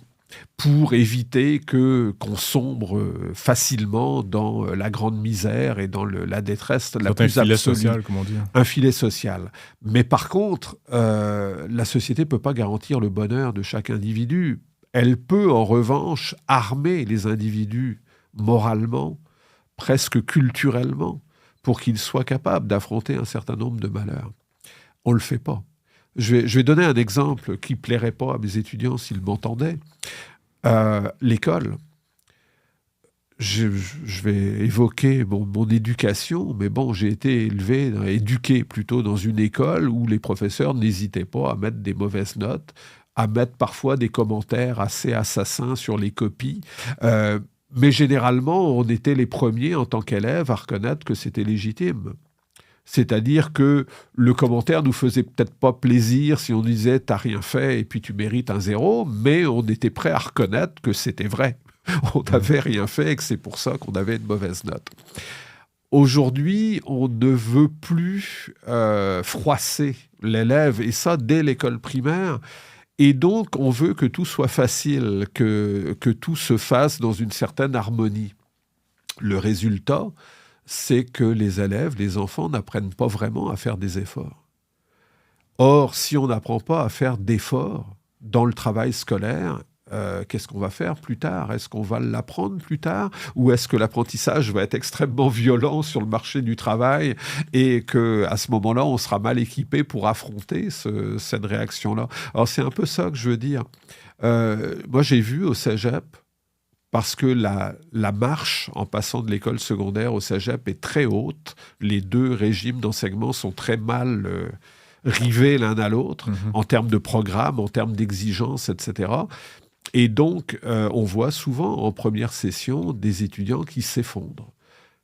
pour éviter qu'on sombre facilement dans la grande misère et dans la détresse la plus absolue. Un filet social, comme on dit. Un filet social. Mais par contre, la société ne peut pas garantir le bonheur de chaque individu. Elle peut, en revanche, armer les individus moralement, presque culturellement, pour qu'ils soient capables d'affronter un certain nombre de malheurs. On ne le fait pas. Je vais donner un exemple qui ne plairait pas à mes étudiants s'ils m'entendaient. L'école. Je vais évoquer mon éducation, mais bon, j'ai été éduqué plutôt dans une école où les professeurs n'hésitaient pas à mettre des mauvaises notes, à mettre parfois des commentaires assez assassins sur les copies. Mais généralement, on était les premiers en tant qu'élèves à reconnaître que c'était légitime. C'est-à-dire que le commentaire nous faisait peut-être pas plaisir si on disait « t'as rien fait et puis tu mérites un 0 », mais on était prêt à reconnaître que c'était vrai. On n'avait rien fait et que c'est pour ça qu'on avait une mauvaise note. Aujourd'hui, on ne veut plus froisser l'élève, et ça dès l'école primaire. Et donc, on veut que tout soit facile, que tout se fasse dans une certaine harmonie. Le résultat, c'est que les élèves, les enfants, n'apprennent pas vraiment à faire des efforts. Or, si on n'apprend pas à faire d'efforts dans le travail scolaire, qu'est-ce qu'on va faire plus tard? Est-ce qu'on va l'apprendre plus tard? Ou est-ce que l'apprentissage va être extrêmement violent sur le marché du travail et qu'à ce moment-là, on sera mal équipé pour affronter cette réaction-là? Alors, c'est un peu ça que je veux dire. Moi, j'ai vu au cégep, parce que la marche en passant de l'école secondaire au cégep est très haute. Les deux régimes d'enseignement sont très mal rivés l'un à l'autre, en termes de programme, en termes d'exigences, etc. Et donc, on voit souvent en première session des étudiants qui s'effondrent,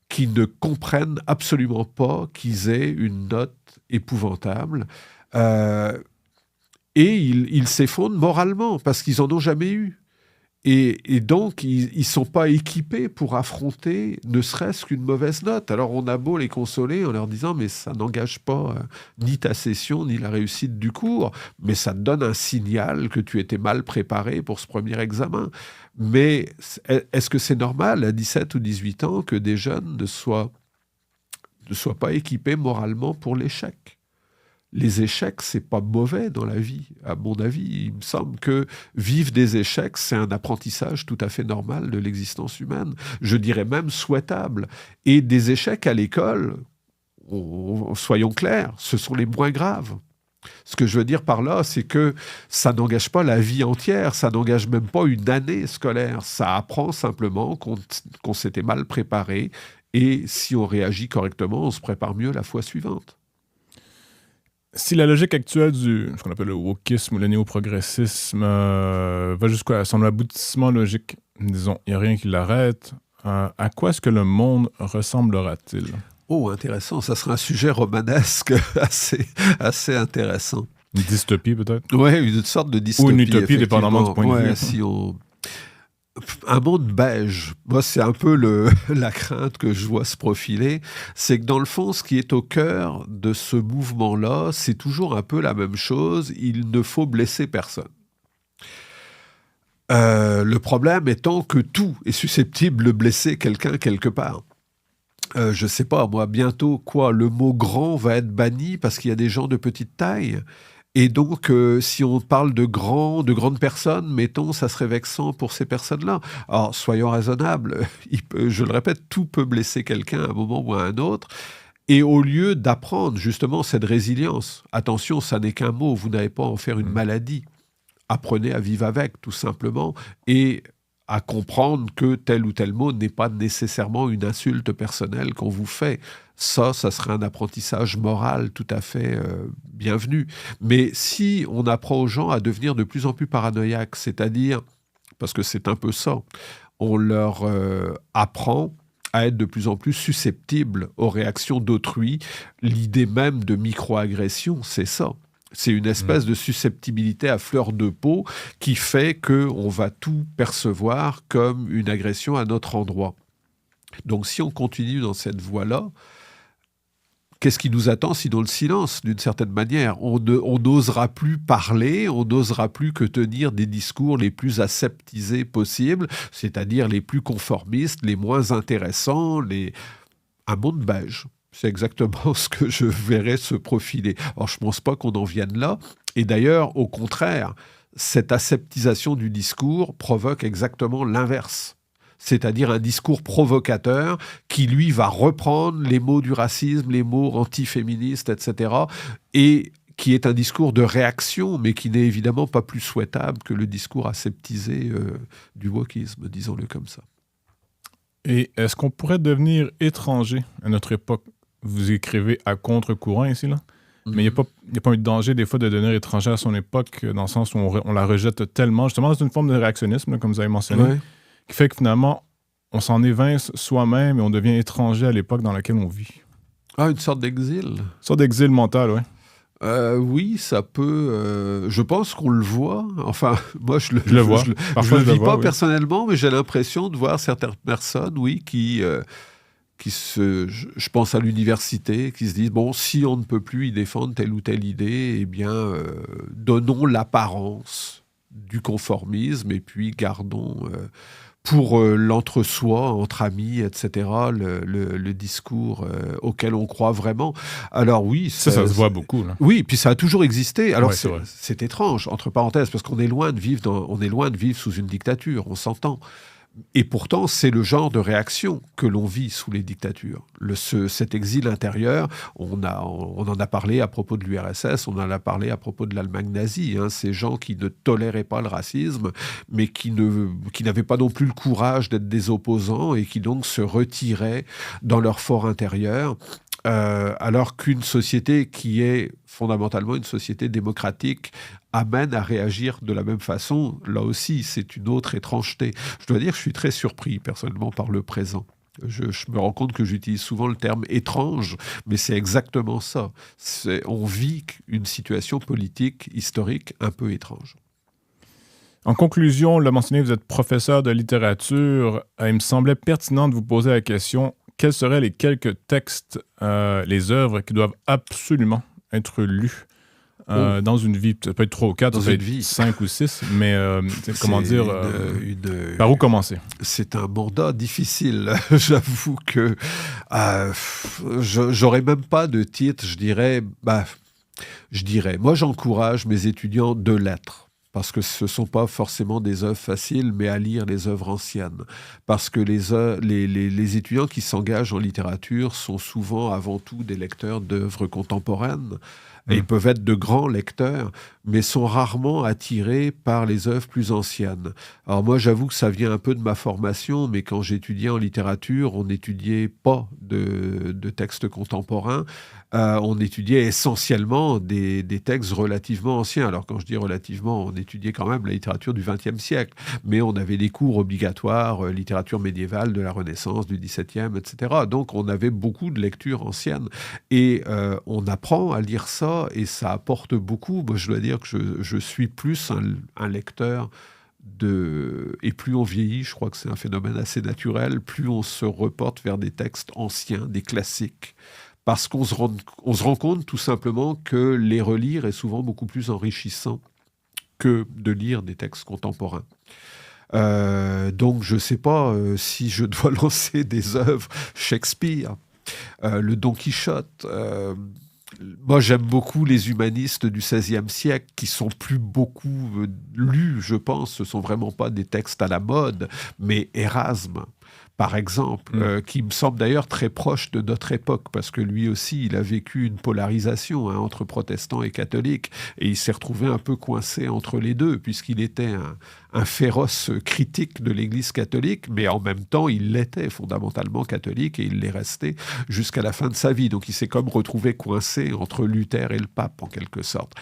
qui ne comprennent absolument pas qu'ils aient une note épouvantable. Et ils s'effondrent moralement parce qu'ils n'en ont jamais eu. Et donc, ils ne sont pas équipés pour affronter ne serait-ce qu'une mauvaise note. Alors, on a beau les consoler en leur disant « mais ça n'engage pas ni ta session, ni la réussite du cours, mais ça te donne un signal que tu étais mal préparé pour ce premier examen. » Mais est-ce que c'est normal à 17 ou 18 ans que des jeunes ne soient pas équipés moralement pour l'échec? Les échecs, c'est pas mauvais dans la vie, à mon avis. Il me semble que vivre des échecs, c'est un apprentissage tout à fait normal de l'existence humaine. Je dirais même souhaitable. Et des échecs à l'école, soyons clairs, ce sont les moins graves. Ce que je veux dire par là, c'est que ça n'engage pas la vie entière, ça n'engage même pas une année scolaire. Ça apprend simplement qu'on s'était mal préparé et si on réagit correctement, on se prépare mieux la fois suivante. Si la logique actuelle ce qu'on appelle le wokisme ou le néo-progressisme va jusqu'à son aboutissement logique, disons, il n'y a rien qui l'arrête, à quoi est-ce que le monde ressemblera-t-il? Oh, intéressant, ça serait un sujet romanesque assez intéressant. Une dystopie peut-être? Oui, une sorte de dystopie. Ou une utopie, dépendamment du point de vue. Si on... Un monde beige, moi c'est un peu la crainte que je vois se profiler, c'est que dans le fond, ce qui est au cœur de ce mouvement-là, c'est toujours un peu la même chose, il ne faut blesser personne. Le problème étant que tout est susceptible de blesser quelqu'un quelque part. Je sais pas, moi, bientôt, le mot grand va être banni parce qu'il y a des gens de petite taille. Et donc, si on parle de grandes personnes, mettons, ça serait vexant pour ces personnes-là. Alors, soyons raisonnables. Je le répète, tout peut blesser quelqu'un à un moment ou à un autre. Et au lieu d'apprendre justement cette résilience, attention, ça n'est qu'un mot, vous n'avez pas à en faire une maladie. Apprenez à vivre avec, tout simplement, et à comprendre que tel ou tel mot n'est pas nécessairement une insulte personnelle qu'on vous fait. Ça serait un apprentissage moral tout à fait bienvenu. Mais si on apprend aux gens à devenir de plus en plus paranoïaques, c'est-à-dire, parce que c'est un peu ça, on leur apprend à être de plus en plus susceptibles aux réactions d'autrui. L'idée même de micro-agression, c'est ça. C'est une espèce de susceptibilité à fleur de peau qui fait qu'on va tout percevoir comme une agression à notre endroit. Donc si on continue dans cette voie-là, qu'est-ce qui nous attend sinon le silence, d'une certaine manière? On n'osera plus parler, on n'osera plus que tenir des discours les plus aseptisés possibles, c'est-à-dire les plus conformistes, les moins intéressants, un monde beige. C'est exactement ce que je verrais se profiler. Alors, je ne pense pas qu'on en vienne là. Et d'ailleurs, au contraire, cette aseptisation du discours provoque exactement l'inverse. C'est-à-dire un discours provocateur qui, lui, va reprendre les mots du racisme, les mots antiféministes, etc., et qui est un discours de réaction, mais qui n'est évidemment pas plus souhaitable que le discours aseptisé du wokisme, disons-le comme ça. Et est-ce qu'on pourrait devenir étranger à notre époque? Vous écrivez à contre-courant ici, là. Mais il n'y a pas eu de danger, des fois, de devenir étranger à son époque, dans le sens où on la rejette tellement. Justement, c'est une forme de réactionnisme, là, comme vous avez mentionné, qui fait que finalement, on s'en évince soi-même et on devient étranger à l'époque dans laquelle on vit. Ah, une sorte d'exil? Une sorte d'exil mental, oui. Oui, ça peut... je pense qu'on le voit. Enfin, moi, je le vois. Je le vis pas personnellement, mais j'ai l'impression de voir certaines personnes, oui, je pense à l'université, qui se disent, bon, si on ne peut plus y défendre telle ou telle idée, eh bien, donnons l'apparence du conformisme et puis gardons pour l'entre-soi, entre amis, etc., le discours auquel on croit vraiment. Alors oui... Ça se voit beaucoup, là. Oui, puis ça a toujours existé. Alors ouais, c'est étrange, entre parenthèses, parce qu'on est loin de vivre sous une dictature, on s'entend. Et pourtant, c'est le genre de réaction que l'on vit sous les dictatures. Cet exil intérieur, on en a parlé à propos de l'URSS, on en a parlé à propos de l'Allemagne nazie. Ces gens qui ne toléraient pas le racisme, mais qui n'avaient pas non plus le courage d'être des opposants et qui donc se retiraient dans leur fort intérieur. Alors qu'une société qui est fondamentalement une société démocratique amène à réagir de la même façon, là aussi, c'est une autre étrangeté. Je dois dire que je suis très surpris, personnellement, par le présent. Je me rends compte que j'utilise souvent le terme « étrange », mais c'est exactement ça. On vit une situation politique, historique, un peu étrange. En conclusion, l'a mentionné, vous êtes professeur de littérature. Il me semblait pertinent de vous poser la question, quels seraient les quelques textes, les œuvres qui doivent absolument être lus dans une vie? Ça peut être 3 ou 4, ça peut être 5 ou 6, mais comment dire, par où commencer? C'est un mandat difficile. J'avoue que j'aurais même pas de titre. Je dirais, moi j'encourage mes étudiants de lettres. parce que ce ne sont pas forcément des œuvres faciles, mais à lire les œuvres anciennes. Parce que les étudiants qui s'engagent en littérature sont souvent avant tout des lecteurs d'œuvres contemporaines. Et ils peuvent être de grands lecteurs, mais sont rarement attirés par les œuvres plus anciennes. Alors moi, j'avoue que ça vient un peu de ma formation, mais quand j'étudiais en littérature, on n'étudiait pas de textes contemporains. On étudiait essentiellement des textes relativement anciens. Alors quand je dis relativement, on étudiait quand même la littérature du XXe siècle, mais on avait des cours obligatoires, littérature médiévale de la Renaissance, du XVIIe, etc. Donc on avait beaucoup de lectures anciennes. Et on apprend à lire ça, et ça apporte beaucoup. Moi, je dois dire que je suis plus un lecteur et plus on vieillit, je crois que c'est un phénomène assez naturel, plus on se reporte vers des textes anciens, des classiques. Parce qu'on se rend compte tout simplement que les relire est souvent beaucoup plus enrichissant que de lire des textes contemporains. Donc je ne sais pas si je dois lancer des œuvres Shakespeare, le Don Quichotte. Moi, j'aime beaucoup les humanistes du XVIe siècle qui sont plus beaucoup lus, je pense. Ce ne sont vraiment pas des textes à la mode, mais Erasme, par exemple, qui me semble d'ailleurs très proche de notre époque, parce que lui aussi, il a vécu une polarisation entre protestants et catholiques, et il s'est retrouvé un peu coincé entre les deux, puisqu'il était un féroce critique de l'Église catholique, mais en même temps, il l'était fondamentalement catholique, et il l'est resté jusqu'à la fin de sa vie. Donc il s'est comme retrouvé coincé entre Luther et le pape, en quelque sorte.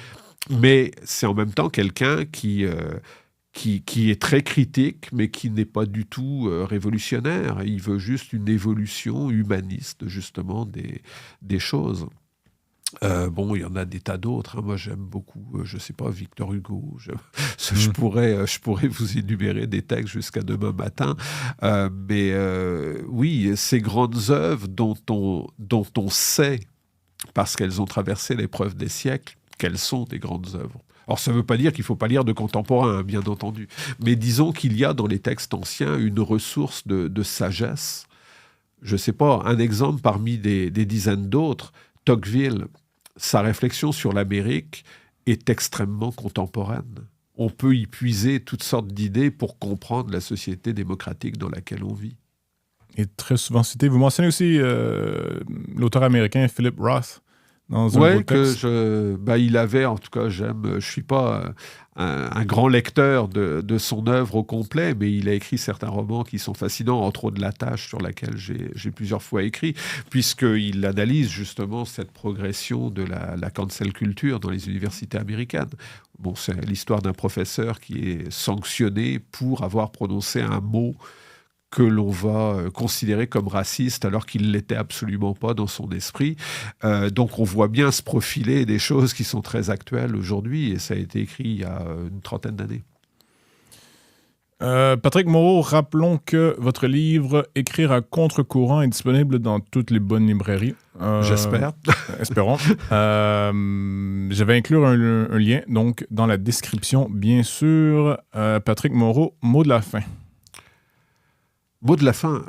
Mais c'est en même temps quelqu'un qui est très critique, mais qui n'est pas du tout révolutionnaire. Il veut juste une évolution humaniste, justement, des choses. Bon, il y en a des tas d'autres. Moi, j'aime beaucoup, je ne sais pas, Victor Hugo. Je pourrais vous énumérer des textes jusqu'à demain matin. Mais oui, ces grandes œuvres dont on sait, parce qu'elles ont traversé l'épreuve des siècles, qu'elles sont des grandes œuvres. Alors, ça ne veut pas dire qu'il ne faut pas lire de contemporains, bien entendu. Mais disons qu'il y a dans les textes anciens une ressource de sagesse. Je ne sais pas, un exemple parmi des dizaines d'autres, Tocqueville, sa réflexion sur l'Amérique est extrêmement contemporaine. On peut y puiser toutes sortes d'idées pour comprendre la société démocratique dans laquelle on vit. Et très souvent cité. Vous mentionnez aussi l'auteur américain Philip Roth. Oui, il avait, en tout cas, je ne suis pas un grand lecteur de son œuvre au complet, mais il a écrit certains romans qui sont fascinants, entre autres La Tâche, sur laquelle j'ai plusieurs fois écrit, puisqu'il analyse justement cette progression de la cancel culture dans les universités américaines. Bon, c'est l'histoire d'un professeur qui est sanctionné pour avoir prononcé un mot que l'on va considérer comme raciste alors qu'il ne l'était absolument pas dans son esprit. Donc on voit bien se profiler des choses qui sont très actuelles aujourd'hui, et ça a été écrit il y a une trentaine d'années. Patrick Moreau, rappelons que votre livre « Écrire à contre-courant » est disponible dans toutes les bonnes librairies. J'espère. Espérons. Je vais inclure un lien donc dans la description, bien sûr. Patrick Moreau, mot de la fin. Mot de la fin,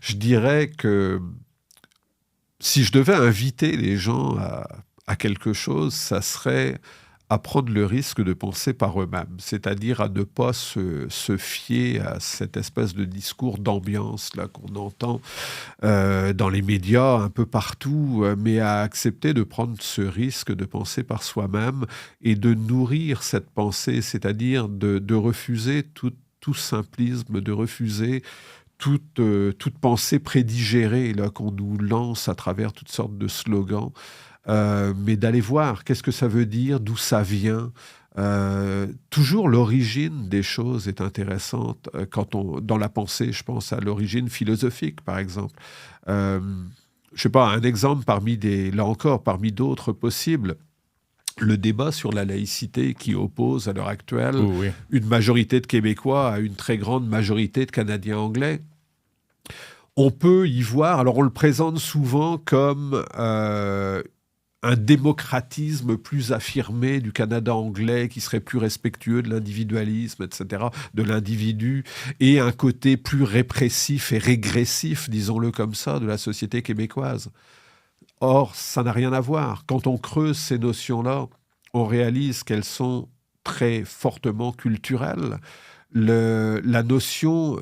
je dirais que si je devais inviter les gens à quelque chose, ça serait à prendre le risque de penser par eux-mêmes, c'est-à-dire à ne pas se fier à cette espèce de discours d'ambiance là qu'on entend dans les médias un peu partout, mais à accepter de prendre ce risque de penser par soi-même et de nourrir cette pensée, c'est-à-dire de refuser tout simplisme, de refuser toute pensée prédigérée là, qu'on nous lance à travers toutes sortes de slogans, mais d'aller voir qu'est-ce que ça veut dire, d'où ça vient. Toujours l'origine des choses est intéressante. Dans la pensée, je pense à l'origine philosophique, par exemple. Je ne sais pas, un exemple parmi d'autres possibles. Le débat sur la laïcité qui oppose à l'heure actuelle une majorité de Québécois à une très grande majorité de Canadiens anglais. On peut y voir, alors on le présente souvent comme un démocratisme plus affirmé du Canada anglais qui serait plus respectueux de l'individualisme, etc., de l'individu, et un côté plus répressif et régressif, disons-le comme ça, de la société québécoise. Or, ça n'a rien à voir. Quand on creuse ces notions-là, on réalise qu'elles sont très fortement culturelle. La notion,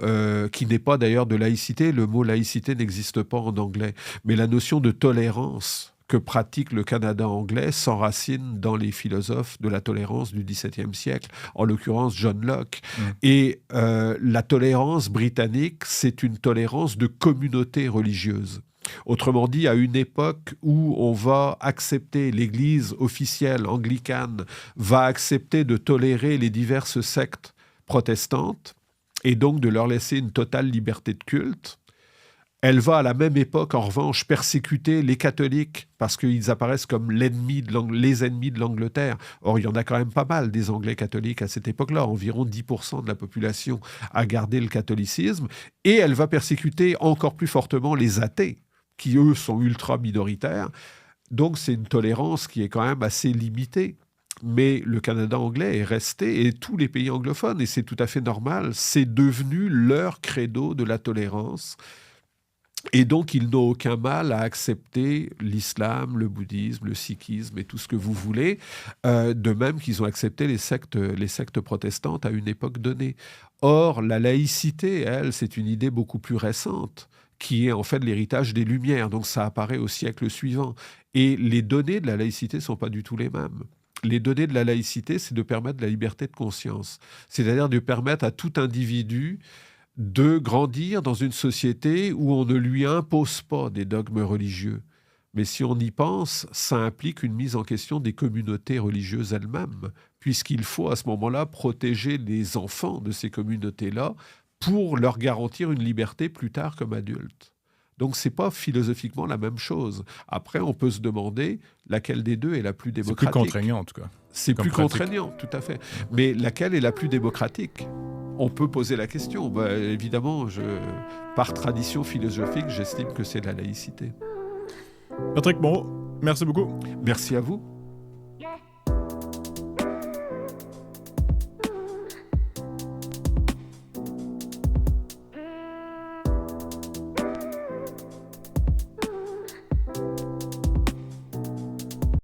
qui n'est pas d'ailleurs de laïcité, le mot laïcité n'existe pas en anglais, mais la notion de tolérance que pratique le Canada anglais s'enracine dans les philosophes de la tolérance du XVIIe siècle, en l'occurrence John Locke. Et la tolérance britannique, c'est une tolérance de communauté religieuse. Autrement dit, à une époque où on va accepter, l'Église officielle anglicane va accepter de tolérer les diverses sectes protestantes et donc de leur laisser une totale liberté de culte. Elle va à la même époque, en revanche, persécuter les catholiques parce qu'ils apparaissent comme les ennemis de l'Angleterre. Or, il y en a quand même pas mal des Anglais catholiques à cette époque-là. Environ 10% de la population a gardé le catholicisme. Et elle va persécuter encore plus fortement les athées, qui, eux, sont ultra minoritaires. Donc, c'est une tolérance qui est quand même assez limitée. Mais le Canada anglais est resté, et tous les pays anglophones, et c'est tout à fait normal, c'est devenu leur credo de la tolérance. Et donc, ils n'ont aucun mal à accepter l'islam, le bouddhisme, le sikhisme et tout ce que vous voulez, de même qu'ils ont accepté les sectes protestantes à une époque donnée. Or, la laïcité, elle, c'est une idée beaucoup plus récente, qui est en fait l'héritage des Lumières. Donc, ça apparaît au siècle suivant. Et les données de la laïcité ne sont pas du tout les mêmes. Les données de la laïcité, c'est de permettre la liberté de conscience. C'est-à-dire de permettre à tout individu de grandir dans une société où on ne lui impose pas des dogmes religieux. Mais si on y pense, ça implique une mise en question des communautés religieuses elles-mêmes, puisqu'il faut à ce moment-là protéger les enfants de ces communautés-là pour leur garantir une liberté plus tard comme adultes. Donc, ce n'est pas philosophiquement la même chose. Après, on peut se demander laquelle des deux est la plus démocratique. C'est plus contraignant, en tout cas. C'est plus contraignant, tout à fait. Mais laquelle est la plus démocratique ? On peut poser la question. Évidemment, par tradition philosophique, j'estime que c'est la laïcité. Patrick Moreau, merci beaucoup. Merci à vous.